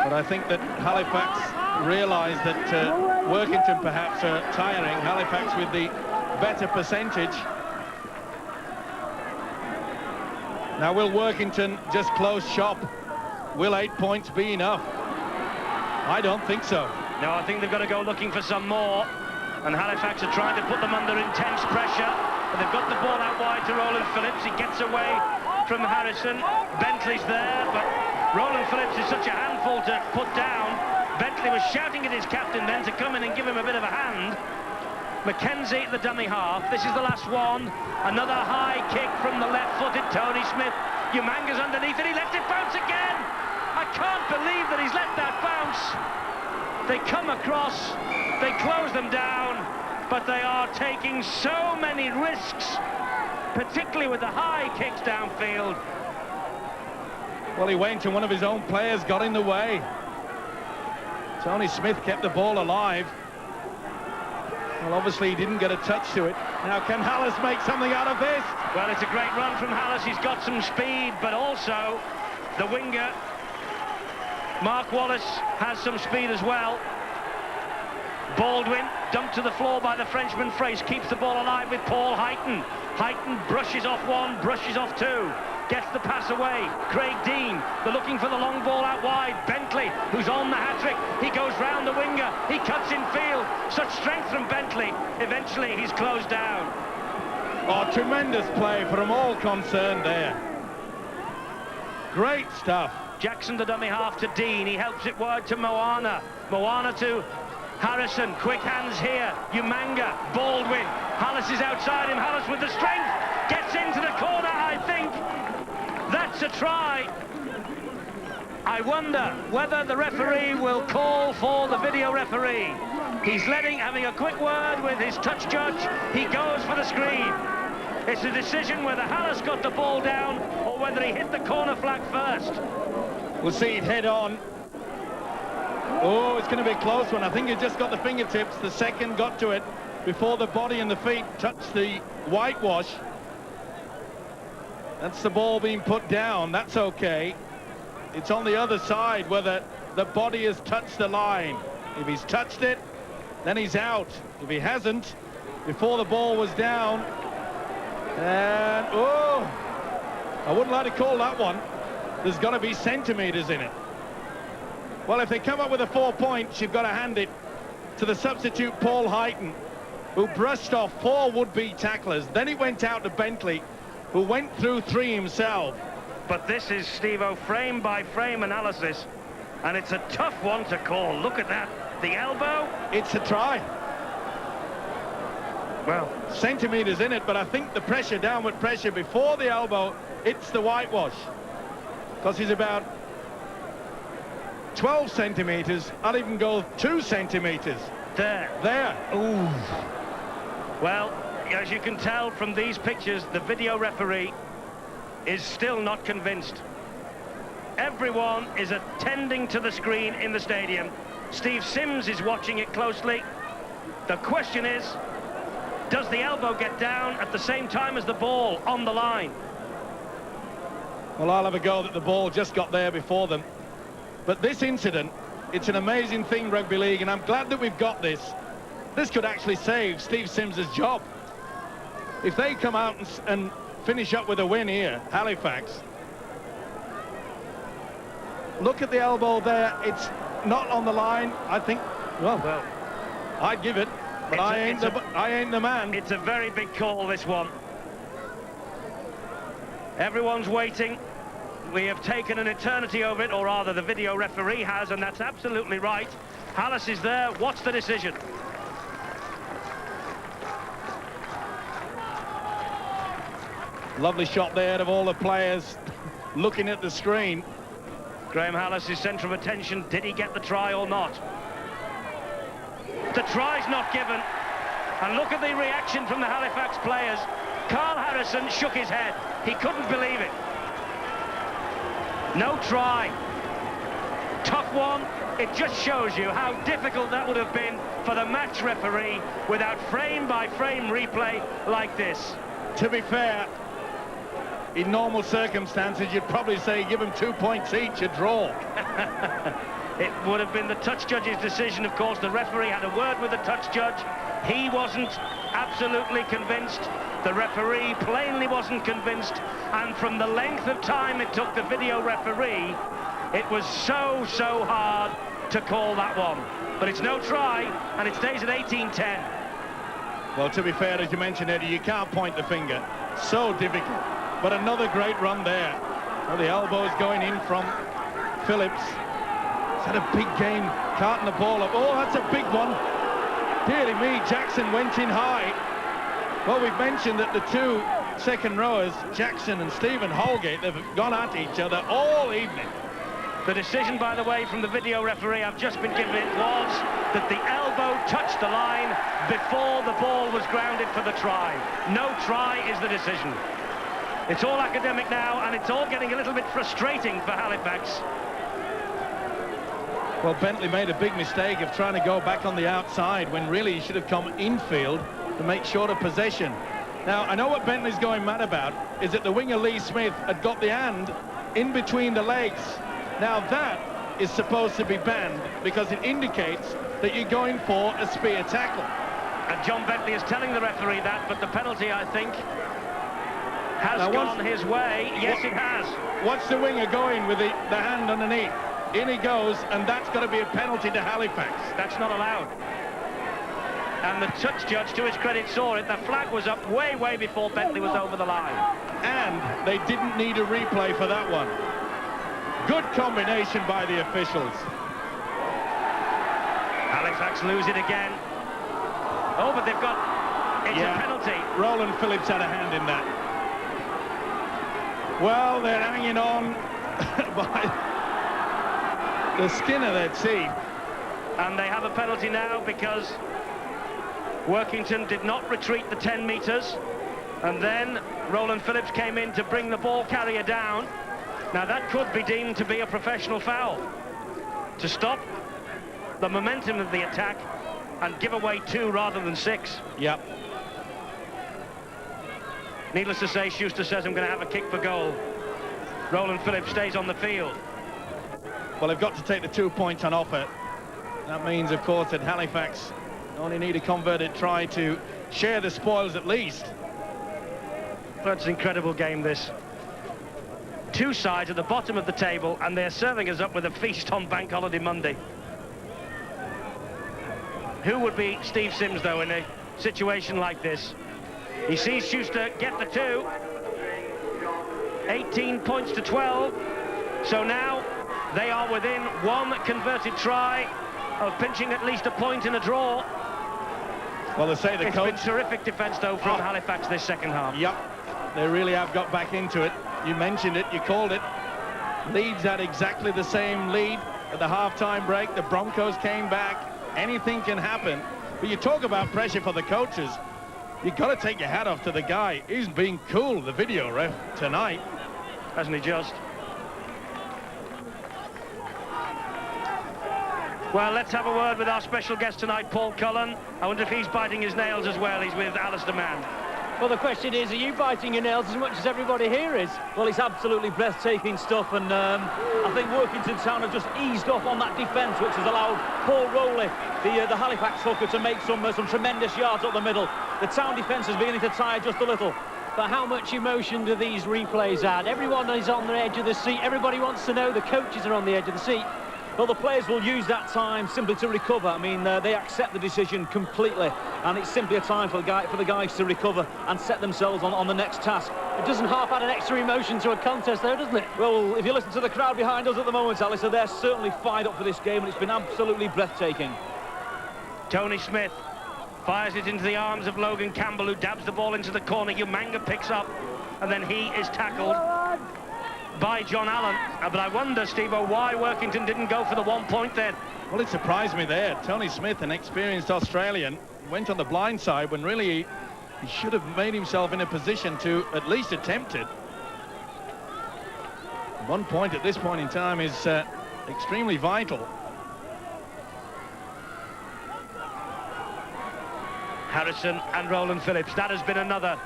But I think that Halifax realised that Workington perhaps are tiring. Halifax with the better percentage. Now, will Workington just close shop? Will 8 points be enough? I don't think so. No, I think they've got to go looking for some more. And Halifax are trying to put them under intense pressure. But they've got the ball out wide to Roland Phillips. He gets away from Harrison. Bentley's there, but Roland Phillips is such a handful to put down. Bentley was shouting at his captain then to come in and give him a bit of a hand. Mackenzie, the dummy half. This is the last one. Another high kick from the left-footed Tony Smith. Umanga's underneath it. He left it bounce again. I can't believe that he's let that bounce. They come across, they close them down, but they are taking so many risks, particularly with the high kicks downfield. Well, he went and one of his own players got in the way. Tony Smith kept the ball alive. Well, obviously he didn't get a touch to it. Now, can Hallis make something out of this? Well, it's a great run from Hallis. He's got some speed, but also the winger, Mark Wallace, has some speed as well. Baldwin, dumped to the floor by the Frenchman Frace, keeps the ball alive with Paul Heighton. Heighton brushes off one, brushes off two, gets the pass away. Craig Dean, they're looking for the long ball out wide. Bentley, who's on the hat-trick, he goes round the winger, he cuts in field. Such strength from Bentley, eventually he's closed down. Oh, tremendous play from all concerned there. Great stuff. Jackson, the dummy half, to Dean. He helps it wide to Moana. Moana to Harrison. Quick hands here. Umanga, Baldwin. Hallis is outside him. Hallis with the strength. Gets into the corner, I think. That's a try. I wonder whether the referee will call for the video referee. He's having a quick word with his touch judge. He goes for the screen. It's a decision whether Hallis got the ball down or whether he hit the corner flag first. We'll see it head on. Oh, it's going to be a close one. I think he just got the fingertips. The second got to it before the body and the feet touched the whitewash. That's the ball being put down. That's okay. It's on the other side whether the body has touched the line. If he's touched it, then he's out. If he hasn't, before the ball was down, and oh, I wouldn't like to call that one. There's got to be centimetres in it. Well, if they come up with a 4 points, you've got to hand it to the substitute Paul Heighton, who brushed off 4 would-be tacklers. Then it went out to Bentley, who went through 3 himself. But this is, Steve-O, frame-by-frame analysis, and it's a tough one to call. Look at that. The elbow. It's a try. Well, centimetres in it, but I think the pressure, downward pressure before the elbow hits the whitewash, because he's about 12 centimetres. I'll even go 2 centimetres. There. Ooh. Well, as you can tell from these pictures, the video referee is still not convinced. Everyone is attending to the screen in the stadium. Steve Sims is watching it closely. The question is, does the elbow get down at the same time as the ball on the line? Well, I'll have a go that the ball just got there before them. But this incident, it's an amazing thing, Rugby League, and I'm glad that we've got this. This could actually save Steve Sims's job. If they come out and finish up with a win here, Halifax. Look at the elbow there. It's not on the line. I think, well, I'd give it, but I ain't the man. It's a very big call, this one. Everyone's waiting. we have taken an eternity over it, or rather the video referee has, and that's absolutely right. Hallis is there. What's the decision? Lovely shot there of all the players looking at the screen. Graham Hallis is centre of attention. Did he get the try or not? The try's not given. And look at the reaction from the Halifax players. Carl Harrison shook his head. He couldn't believe it. No try. Tough one. It just shows you how difficult that would have been for the match referee without frame-by-frame replay like this. To be fair, in normal circumstances, you'd probably say give them 2 points each, a draw. It would have been the touch judge's decision, of course. The referee had a word with the touch judge. He wasn't absolutely convinced. The referee plainly wasn't convinced. And from the length of time it took the video referee, it was so hard to call that one. But it's no try, and it stays at 18-10. Well, to be fair, as you mentioned, Eddie, you can't point the finger. So difficult. But another great run there. Well, the elbow's going in from Phillips. He's had a big game, carting the ball up. Oh, that's a big one. Dearly me, Jackson went in high. Well, we've mentioned that the two second rowers, Jackson and Stephen Holgate, they've gone at each other all evening. The decision, by the way, from the video referee I've just been given was that the elbow touched the line before the ball was grounded for the try. No try is the decision. It's all academic now, and it's all getting a little bit frustrating for Halifax. Well, Bentley made a big mistake of trying to go back on the outside when really he should have come infield to make sure of possession. Now, I know what Bentley's going mad about is that the winger Lee Smith had got the hand in between the legs. Now, that is supposed to be banned because it indicates that you're going for a spear tackle. And John Bentley is telling the referee that, but the penalty, I think, has gone his way. Yes, it has. Watch the winger going with the hand underneath. In he goes, and that's got to be a penalty to Halifax. That's not allowed. And the touch judge, to his credit, saw it. The flag was up way before Bentley was over the line. And they didn't need a replay for that one. Good combination by the officials. Halifax lose it again. Oh, but they've got... It's a penalty. Roland Phillips had a hand in that. Well, they're hanging on by the skin of their teeth. And they have a penalty now because Workington did not retreat the 10 metres. And then Roland Phillips came in to bring the ball carrier down. Now, that could be deemed to be a professional foul. To stop the momentum of the attack and give away 2 rather than 6. Yep. Needless to say, Schuster says, I'm going to have a kick for goal. Roland Phillips stays on the field. Well, they've got to take the 2 points on offer. That means, of course, that Halifax only need a converted try to share the spoils at least. That's an incredible game, this. 2 sides at the bottom of the table, and they're serving us up with a feast on Bank Holiday Monday. Who would be Steve Sims, though, in a situation like this? He sees Schuster get the 2. 18 points to 12. So now they are within 1 converted try of pinching at least a point in a draw. Well, they say the It's been terrific defence, though, from Halifax this second half. Yep, they really have got back into it. You mentioned it, you called it. Leeds had exactly the same lead at the half-time break. The Broncos came back. Anything can happen. But you talk about pressure for the coaches. You've got to take your hat off to the guy. He's been cool, the video ref, tonight. Hasn't he just? Well, let's have a word with our special guest tonight, Paul Cullen. I wonder if he's biting his nails as well. He's with Alistair Mann. Well, the question is, are you biting your nails as much as everybody here is? Well, it's absolutely breathtaking stuff, and I think Workington Town have just eased off on that defence, which has allowed Paul Rowley, the Halifax hooker, to make some tremendous yards up the middle. The Town defence is beginning to tire just a little. But how much emotion do these replays add? Everyone is on the edge of the seat. Everybody wants to know. The coaches are on the edge of the seat. Well, the players will use that time simply to recover. I mean, they accept the decision completely, and it's simply a time for the guys to recover and set themselves on the next task. It doesn't half add an extra emotion to a contest, though, doesn't it? Well, if you listen to the crowd behind us at the moment, Alistair, they're certainly fired up for this game, and it's been absolutely breathtaking. Tony Smith fires it into the arms of Logan Campbell, who dabs the ball into the corner. Umanga picks up, and then he is tackled by John Allen. But I wonder, Steve-O, why Workington didn't go for the 1 point then. Well, it surprised me there. Tony Smith, an experienced Australian, went on the blind side when really he should have made himself in a position to at least attempt it. 1 point at this point in time is extremely vital. Harrison and Roland Phillips. That has been another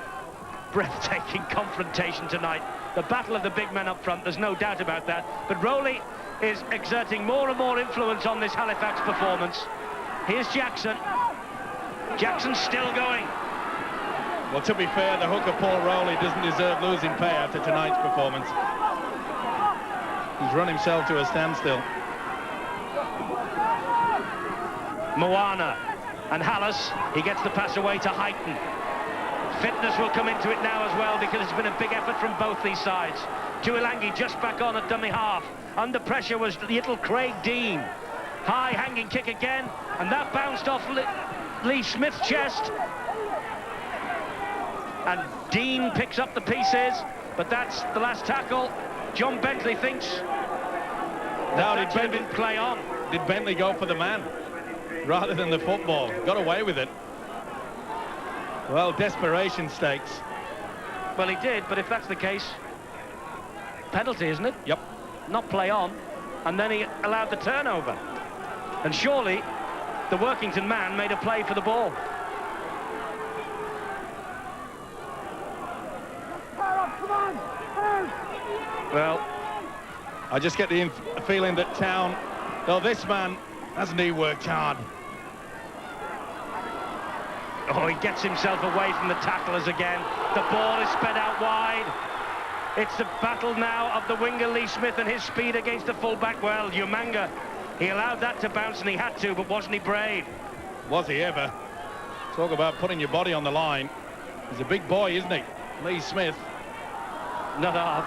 breathtaking confrontation tonight. The battle of the big men up front, there's no doubt about that. But Rowley is exerting more and more influence on this Halifax performance. Here's Jackson. Jackson's still going. Well, to be fair, the hooker Paul Rowley doesn't deserve losing pay after tonight's performance. He's run himself to a standstill. Moana and Hallis, he gets the pass away to Heighton. Fitness will come into it now as well, because it's been a big effort from both these sides. Tuilangi just back on at dummy half. Under pressure was little Craig Dean. High hanging kick again, and that bounced off Lee Smith's chest. And Dean picks up the pieces, but that's the last tackle. John Bentley thinks Now that should have been play on. Did Bentley go for the man rather than the football? Got away with it. Well, desperation stakes. Well, he did, but if that's the case, penalty, isn't it? Yep. Not play on, and then he allowed the turnover. And surely the Workington man made a play for the ball. Well, I just get the feeling that Town, though this man, hasn't he worked hard? oh, he gets himself away from the tacklers again. The ball is sped out wide. It's the battle now of the winger Lee Smith and his speed against the fullback. Well, Umanga, he allowed that to bounce, and he had to, but wasn't he brave? Was he ever? Talk about putting your body on the line. He's a big boy, isn't he? Lee Smith. Not half.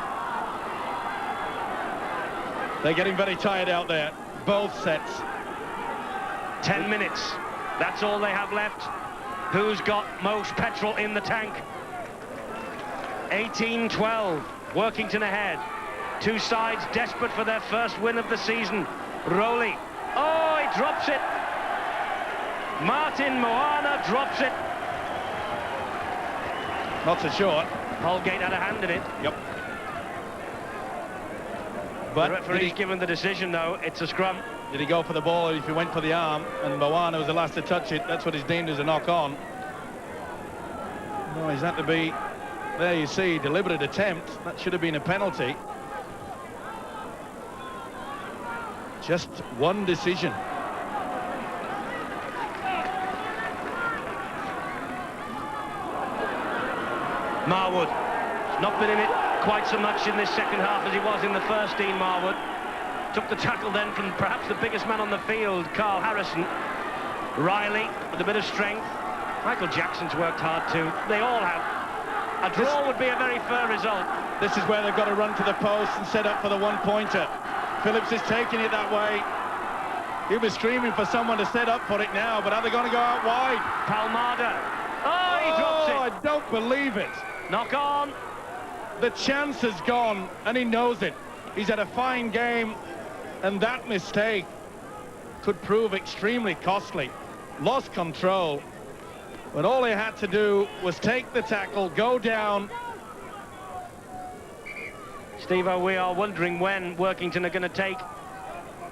They're getting very tired out there. Both sets. 10 minutes. That's all they have left. Who's got most petrol in the tank? 18-12. Workington ahead. Two sides desperate for their first win of the season. Rowley. Oh, he drops it. Martin Moana drops it. Not so short. Holgate had a hand in it. Yep. But But the referee's given the decision, though. It's a scrum. did he go for the ball, or if he went for the arm, and Moana was the last to touch it, that's what is deemed as a knock-on. No, he's had to be, there you see, deliberate attempt. That should have been a penalty. Just one decision. Marwood. He's not been in it quite so much in this second half as he was in the first. Dean Marwood took the tackle then from perhaps the biggest man on the field, Carl Harrison. Riley with a bit of strength. Michael Jackson's worked hard too. They all have. A draw would be a very fair result. This is where they've got to run to the post and set up for the one-pointer. Phillips is taking it that way. He'll be screaming for someone to set up for it now, but are they going to go out wide? Palmada. Oh, he drops it. I don't believe it. Knock on. The chance has gone, and he knows it. He's had a fine game, and that mistake could prove extremely costly. Lost control, but all he had to do was take the tackle, go down. Steve-O, we are wondering when Workington are going to take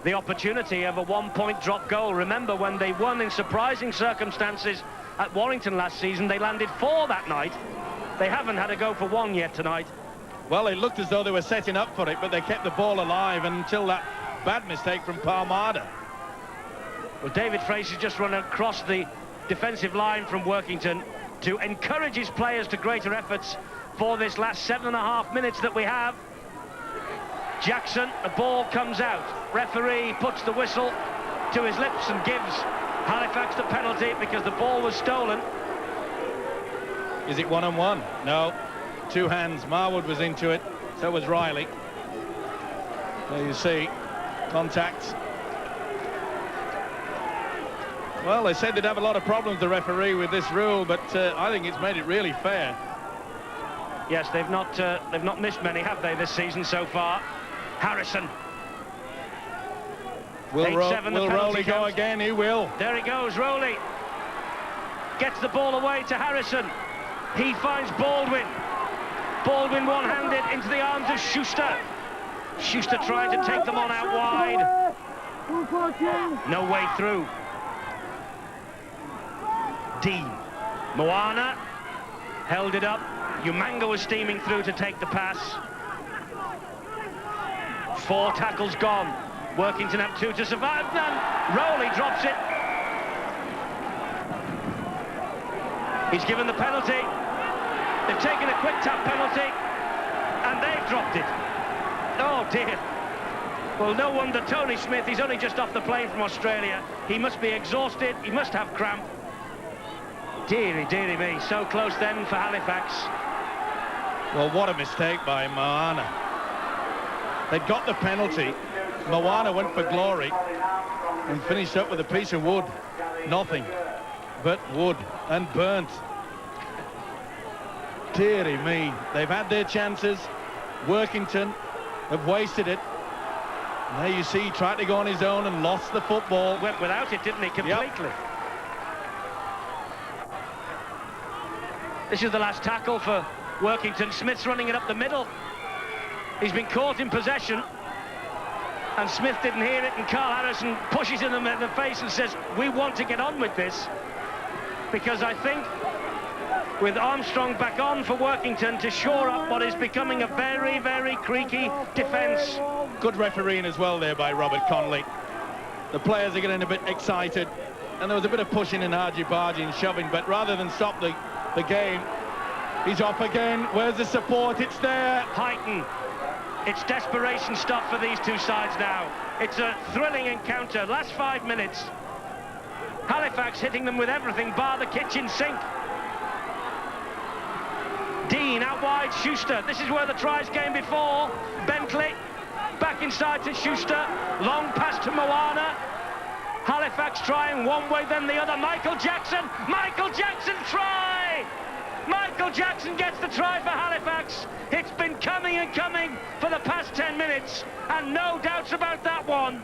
the opportunity of a one-point drop goal. Remember, when they won in surprising circumstances at Warrington last season, they landed 4 that night. They haven't had a go for 1 yet tonight. Well, it looked as though they were setting up for it, but they kept the ball alive until that bad mistake from Palmada. Well, David Fraser's just run across the defensive line from Workington to encourage his players to greater efforts for this last 7.5 minutes that we have. Jackson, the ball comes out. Referee puts the whistle to his lips and gives Halifax the penalty because the ball was stolen. Is it 1-on-1? No. two hands. Marwood was into it, so was Riley. There you see, contact. Well, they said they'd have a lot of problems, the referee, with this rule, but I think it's made it really fair. Yes, they've not missed many, have they, this season so far? Harrison. Will Rowley go again? He will. There he goes, Rowley. Gets the ball away to Harrison. He finds Baldwin. Baldwin one-handed into the arms of Schuster. Schuster trying to take them on out wide. No way through. Dean. Moana held it up. Umanga was steaming through to take the pass. 4 tackles gone. Workington have 2 to survive. None. Rowley drops it. He's given the penalty. They've taken a quick tap penalty, and they've dropped it. Oh dear. Well, no wonder Tony Smith, he's only just off the plane from Australia. He must be exhausted, he must have cramp. Dearie, dearie me, so close then for Halifax. Well, what a mistake by Moana. They'd got the penalty. Moana went for glory and finished up with a piece of wood. Nothing but wood and burnt. Dearie me, they've had their chances. Workington have wasted it. And there you see, he tried to go on his own and lost the football. Went without it, didn't he, completely? Yep. This is the last tackle for Workington. Smith's running it up the middle. He's been caught in possession, and Smith didn't hear it, and Carl Harrison pushes him in the face and says, we want to get on with this, because I think with Armstrong back on for Workington to shore up what is becoming a very, very creaky defence. Good refereeing as well there by Robert Connolly. The players are getting a bit excited, and there was a bit of pushing and argy-bargy and shoving, but rather than stop the game, he's off again. Where's the support? It's there. Heighton. It's desperation stuff for these two sides now. It's a thrilling encounter. Last 5 minutes. Halifax hitting them with everything bar the kitchen sink. Dean out wide, Schuster. This is where the tries came before. Bentley back inside to Schuster. Long pass to Moana. Halifax trying one way then the other. Michael Jackson try! Michael Jackson gets the try for Halifax. It's been coming and coming for the past 10 minutes, and no doubts about that one.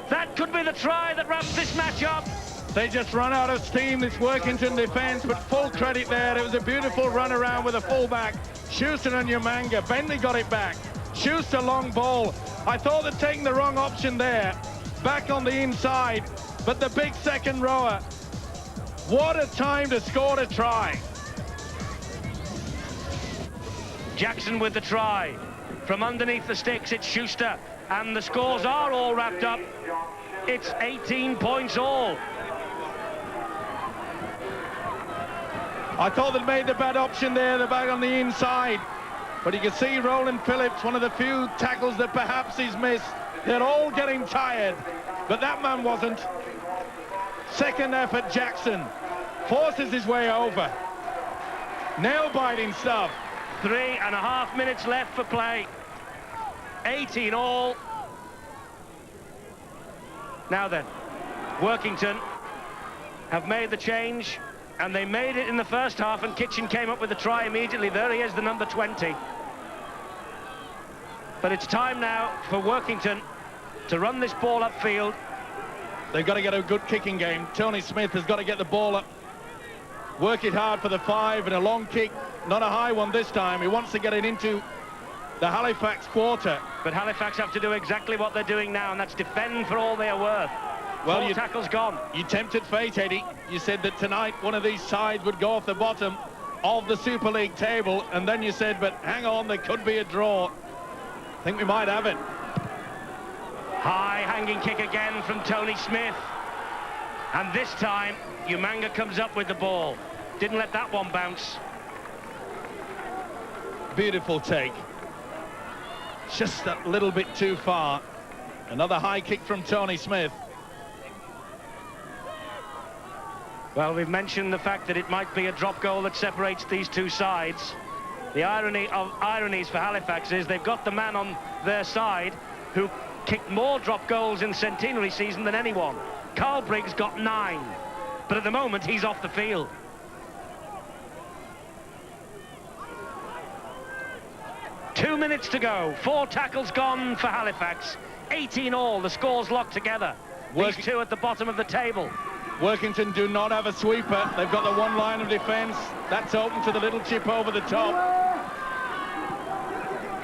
That could be the try that wraps this match up. They just run out of steam, this Workington defence, but full credit there. It was a beautiful run around with a fullback. Schuster and Umanga. Bentley got it back. Schuster long ball. I thought they'd taken the wrong option there. Back on the inside, but the big second rower. What a time to score a try. Jackson with the try. From underneath the sticks, it's Schuster. And the scores are all wrapped up. It's 18 points all. I thought they'd made the bad option there, the back on the inside. But you can see Roland Phillips, one of the few tackles that perhaps he's missed. They're all getting tired, but that man wasn't. Second effort, Jackson forces his way over. Nail-biting stuff. 3.5 minutes left for play. 18 all. Now then, Workington have made the change, and they made it in the first half, and Kitchen came up with a try immediately. There he is, the number 20. But it's time now for Workington to run this ball upfield. They've got to get a good kicking game. Tony Smith has got to get the ball up, work it hard for the 5, and a long kick, not a high one this time. He wants to get it into the Halifax quarter. But Halifax have to do exactly what they're doing now, and that's defend for all they are worth. Well, 4 tackles gone. You tempted fate, Eddie. You said that tonight one of these sides would go off the bottom of the Super League table, and then you said, but hang on, there could be a draw. I think we might have it. High hanging kick again from Tony Smith. And this time, Umanga comes up with the ball. Didn't let that one bounce. Beautiful take. Just a little bit too far. Another high kick from Tony Smith. Well, we've mentioned the fact that it might be a drop goal that separates these two sides. The irony of ironies for Halifax is they've got the man on their side who kicked more drop goals in centenary season than anyone. Carl Briggs got 9, but at the moment he's off the field. Two minutes to go. 4 tackles gone for Halifax. 18 all. The score's locked together. These two at the bottom of the table. Workington do not have a sweeper. They've got the one line of defence. That's open to the little chip over the top.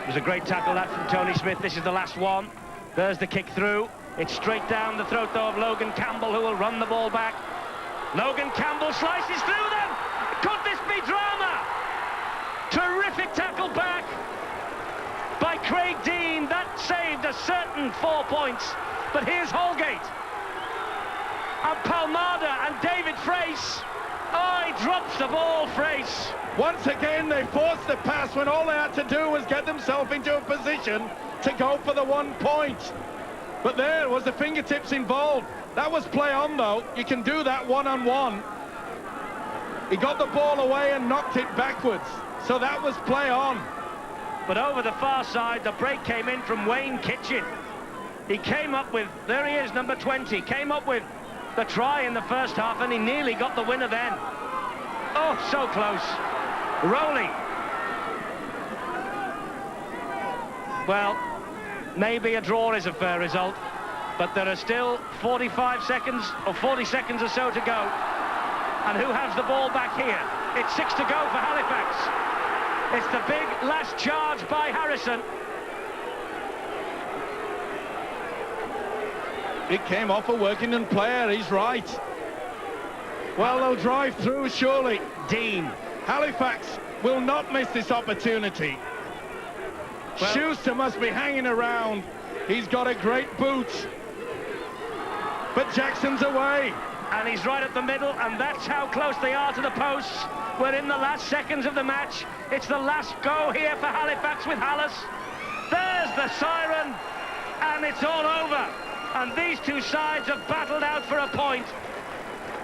It was a great tackle that from Tony Smith. This is the last one. There's the kick through. It's straight down the throat though of Logan Campbell, who will run the ball back. Logan Campbell slices through them. Could this be drama? Terrific tackle back by Craig Dean. That saved a certain 4 points. But here's Holgate. And Palmada and David Frace. Oh, he drops the ball, Frace. Once again, they forced the pass when all they had to do was get themselves into a position to go for the 1 point. But there was the fingertips involved. That was play on, though. You can do that one-on-one. He got the ball away and knocked it backwards. So that was play on. But over the far side, the break came in from Wayne Kitchen. He came up with, there he is, number 20, came up with the try in the first half, and he nearly got the winner then. Oh, so close. Rowley. Well, maybe a draw is a fair result, but there are still 45 seconds or 40 seconds or so to go. And who has the ball back here? It's 6 to go for Halifax. It's the big last charge by Harrison. It came off a Workington player, he's right. Well, they'll drive through, surely. Dean. Halifax will not miss this opportunity. Well, Schuster must be hanging around. He's got a great boot. But Jackson's away. And he's right at the middle, and that's how close they are to the posts. We're in the last seconds of the match. It's the last go here for Halifax with Hallis. There's the siren, and it's all over. And these two sides have battled out for a point.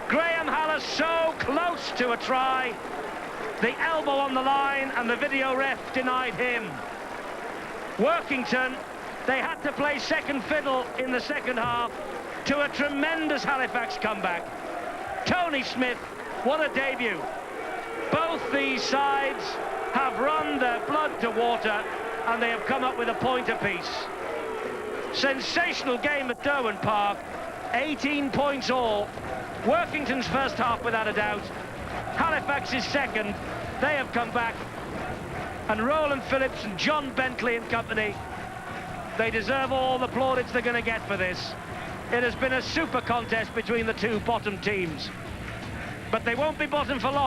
Graham Hallis so close to a try. The elbow on the line, and the video ref denied him. Workington, they had to play second fiddle in the second half to a tremendous Halifax comeback. Tony Smith, what a debut. Both these sides have run their blood to water, and they have come up with a point apiece. Sensational game at Derwent Park, 18 points all. Workington's first half without a doubt. Halifax's second. They have come back. And Roland Phillips and John Bentley and company, they deserve all the plaudits they're going to get for this. It has been a super contest between the two bottom teams. But they won't be bottom for long.